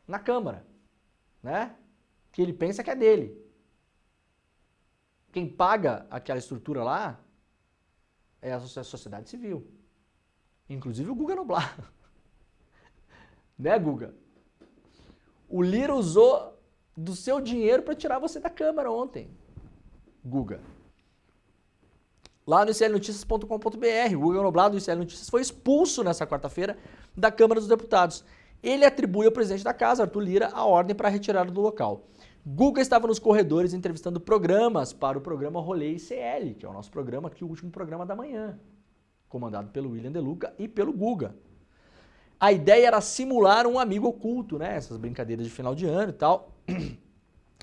na Câmara, né? Que ele pensa que é dele. Quem paga aquela estrutura lá é a sociedade civil. Inclusive o Guga Noblar. Né, Guga? O Lira usou do seu dinheiro para tirar você da Câmara ontem, Guga. Lá no iclnoticias.com.br, o Guga Noblat do ICL Notícias foi expulso nessa quarta-feira da Câmara dos Deputados. Ele atribui ao presidente da casa, Arthur Lira, a ordem para a retirada do local. Guga estava nos corredores entrevistando programas para o programa Rolê ICL, que é o nosso programa aqui, o último programa da manhã, comandado pelo William De Luca e pelo Guga. A ideia era simular um amigo oculto, né? Essas brincadeiras de final de ano e tal,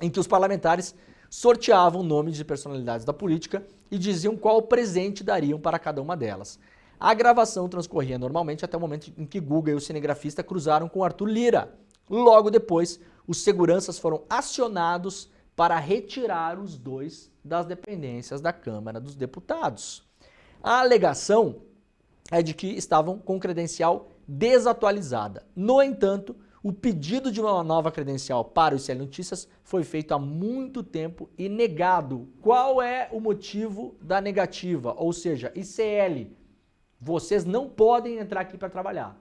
em que os parlamentares sorteavam nomes de personalidades da política e diziam qual presente dariam para cada uma delas. A gravação transcorria normalmente até o momento em que Guga e o cinegrafista cruzaram com Arthur Lira. Logo depois, os seguranças foram acionados para retirar os dois das dependências da Câmara dos Deputados. A alegação é de que estavam com credencial desatualizada. No entanto, o pedido de uma nova credencial para o ICL Notícias foi feito há muito tempo e negado. Qual é o motivo da negativa? Ou seja, ICL, vocês não podem entrar aqui para trabalhar.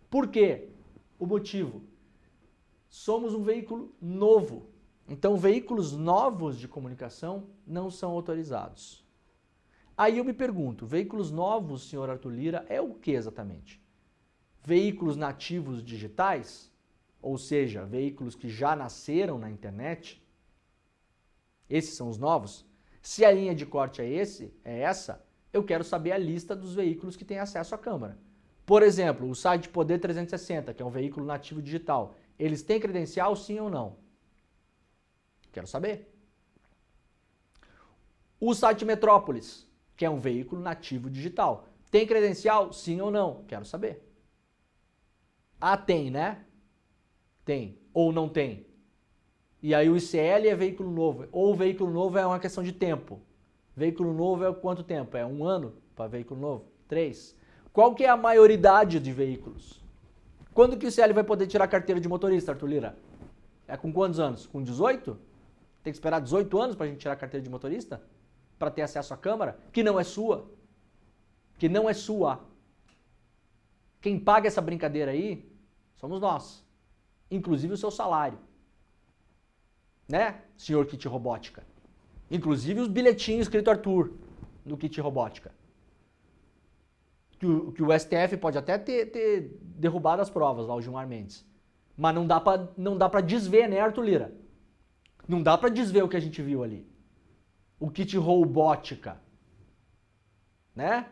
Por quê? O motivo: somos um veículo novo. Então, veículos novos de comunicação não são autorizados. Aí eu me pergunto, veículos novos, senhor Arthur Lira, é o que exatamente? Veículos nativos digitais? Ou seja, veículos que já nasceram na internet? Esses são os novos? Se a linha de corte é essa, eu quero saber a lista dos veículos que têm acesso à Câmara. Por exemplo, o site Poder 360, que é um veículo nativo digital, eles têm credencial, sim ou não? Quero saber. O site Metrópolis, que é um veículo nativo digital, tem credencial, sim ou não? Quero saber. Ah, tem, né? Tem. Ou não tem. E aí o ICL é veículo novo. Ou o veículo novo é uma questão de tempo. Veículo novo é quanto tempo? É 1 ano para veículo novo? 3. Qual que é a maioridade de veículos? Quando que o ICL vai poder tirar a carteira de motorista, Arthur Lira? É com quantos anos? Com 18? Tem que esperar 18 anos para a gente tirar a carteira de motorista? Para ter acesso à Câmara? Que não é sua. Que não é sua. Quem paga essa brincadeira aí somos nós. Inclusive o seu salário. Né, senhor Kit Robótica? Inclusive os bilhetinhos escrito Arthur no Kit Robótica. Que o STF pode até ter derrubado as provas lá, o Gilmar Mendes. Mas não dá pra desver, né, Arthur Lira? Não dá pra desver o que a gente viu ali. O Kit Robótica. Né?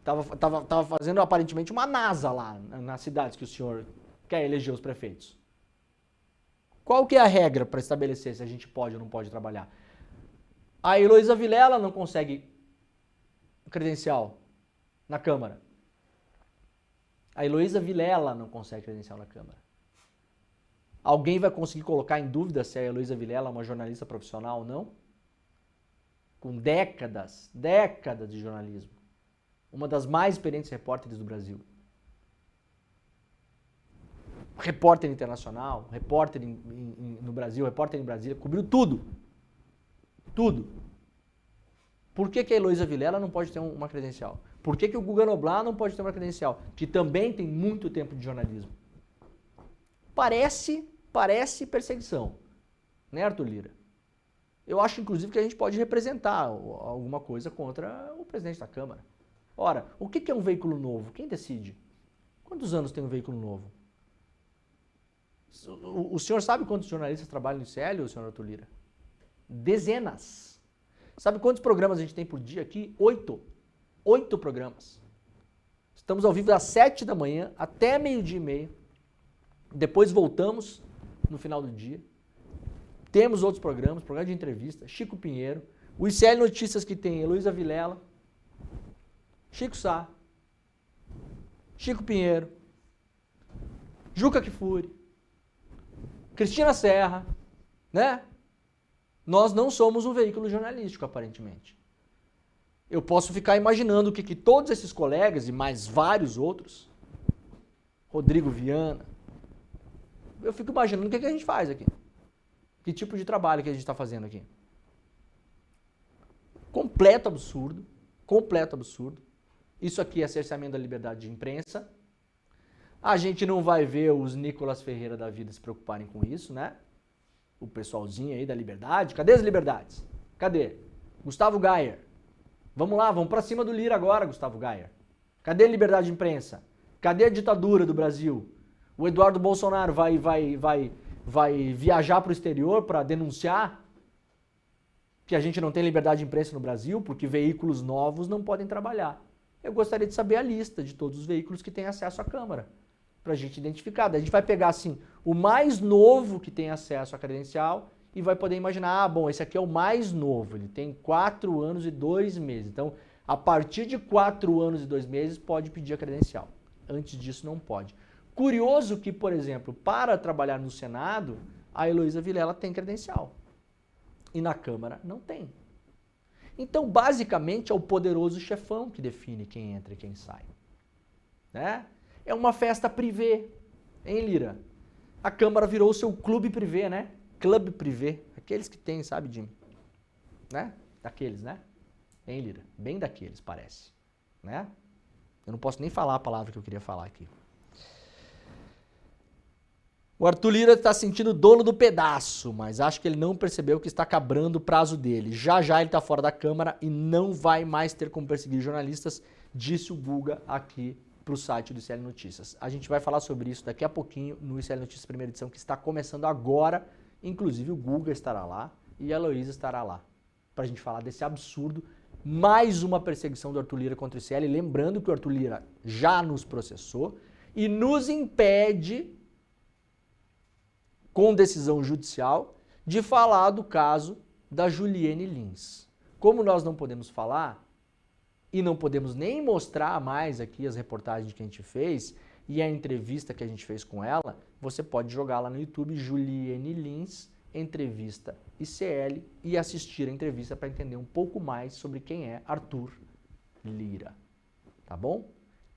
Tava fazendo aparentemente uma NASA lá nas cidades que o senhor quer eleger os prefeitos. Qual que é a regra para estabelecer se a gente pode ou não pode trabalhar? A Heloísa Vilela não consegue credencial na Câmara. A Heloísa Vilela não consegue credencial na Câmara. Alguém vai conseguir colocar em dúvida se a Heloísa Vilela é uma jornalista profissional ou não? Com décadas de jornalismo. Uma das mais experientes repórteres do Brasil. Repórter internacional, repórter no Brasil, repórter em Brasília, cobriu tudo. Tudo. Por que a Heloísa Vilela não pode ter uma credencial? Por que o Guga Noblat não pode ter uma credencial? Que também tem muito tempo de jornalismo. Parece perseguição, né, Arthur Lira? Eu acho, inclusive, que a gente pode representar alguma coisa contra o presidente da Câmara. Ora, o que é um veículo novo? Quem decide? Quantos anos tem um veículo novo? O senhor sabe quantos jornalistas trabalham no ICL, senhor Arthur Lira? Dezenas. Sabe quantos programas a gente tem por dia aqui? 8. 8 programas. Estamos ao vivo das 7 da manhã até meio-dia e meio. Depois voltamos no final do dia. Temos outros programas, programa de entrevista, Chico Pinheiro, o ICL Notícias que tem Heloísa Vilela, Chico Sá, Chico Pinheiro, Juca Kfouri, Cristina Serra, né? Nós não somos um veículo jornalístico, aparentemente. Eu posso ficar imaginando o que todos esses colegas e mais vários outros, Rodrigo Viana, eu fico imaginando o que a gente faz aqui. Que tipo de trabalho que a gente está fazendo aqui. Completo absurdo. Completo absurdo. Isso aqui é cerceamento da liberdade de imprensa. A gente não vai ver os Nicolas Ferreira da vida se preocuparem com isso, né? o pessoalzinho aí da Liberdade. Cadê as Liberdades? Cadê? Gustavo Gayer. Vamos lá, vamos pra cima do Lira agora, Gustavo Gayer. Cadê a liberdade de imprensa? Cadê a ditadura do Brasil? O Eduardo Bolsonaro vai viajar pro exterior para denunciar que a gente não tem liberdade de imprensa no Brasil porque veículos novos não podem trabalhar. Eu gostaria de saber a lista de todos os veículos que têm acesso à Câmara, para a gente identificar. Daí a gente vai pegar assim, o mais novo que tem acesso à credencial e vai poder imaginar, ah, bom, esse aqui é o mais novo, ele tem 4 anos e 2 meses. Então, a partir de 4 anos e 2 meses pode pedir a credencial. Antes disso não pode. Curioso que, por exemplo, para trabalhar no Senado, a Heloísa Vilela tem credencial. E na Câmara não tem. Então, basicamente, é o poderoso chefão que define quem entra e quem sai. Né? É uma festa privê, hein, Lira? A Câmara virou o seu clube privê, né? Clube privê. Aqueles que tem, sabe, Jimmy? Né? Daqueles, né? Hein, Lira? Bem daqueles, parece. Né? Eu não posso nem falar a palavra que eu queria falar aqui. O Arthur Lira está sentindo dono do pedaço, mas acho que ele não percebeu que está acabando o prazo dele. Já já ele está fora da Câmara e não vai mais ter como perseguir jornalistas, disse o Guga aqui para o site do ICL Notícias. A gente vai falar sobre isso daqui a pouquinho no ICL Notícias primeira edição, que está começando agora. Inclusive o Guga estará lá e a Heloísa estará lá para a gente falar desse absurdo. Mais uma perseguição do Arthur Lira contra o ICL. Lembrando que o Arthur Lira já nos processou e nos impede, com decisão judicial, de falar do caso da Juliane Lins. Como nós não podemos falar e não podemos nem mostrar mais aqui as reportagens que a gente fez e a entrevista que a gente fez com ela, você pode jogar lá no YouTube Juliane Lins, entrevista ICL e assistir a entrevista para entender um pouco mais sobre quem é Arthur Lira. Tá bom?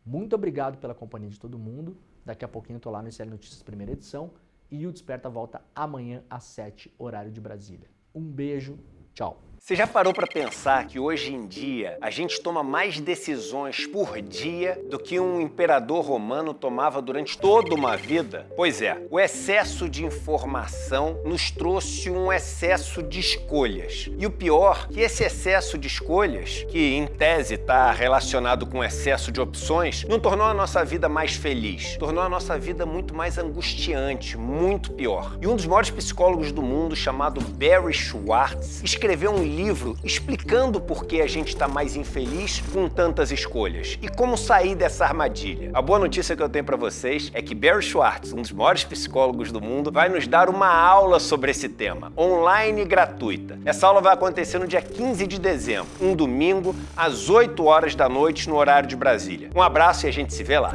Muito obrigado pela companhia de todo mundo. Daqui a pouquinho eu estou lá no ICL Notícias primeira edição. E o Desperta volta amanhã às 7, horário de Brasília. Um beijo, tchau. Você já parou para pensar que hoje em dia a gente toma mais decisões por dia do que um imperador romano tomava durante toda uma vida? Pois é, o excesso de informação nos trouxe um excesso de escolhas. E o pior, que esse excesso de escolhas, que em tese está relacionado com excesso de opções, não tornou a nossa vida mais feliz, tornou a nossa vida muito mais angustiante, muito pior. E um dos maiores psicólogos do mundo, chamado Barry Schwartz, escreveu um livro explicando por que a gente está mais infeliz com tantas escolhas e como sair dessa armadilha. A boa notícia que eu tenho para vocês é que Barry Schwartz, um dos maiores psicólogos do mundo, vai nos dar uma aula sobre esse tema, online e gratuita. Essa aula vai acontecer no dia 15 de dezembro, um domingo, às 8 horas da noite, no horário de Brasília. Um abraço e a gente se vê lá.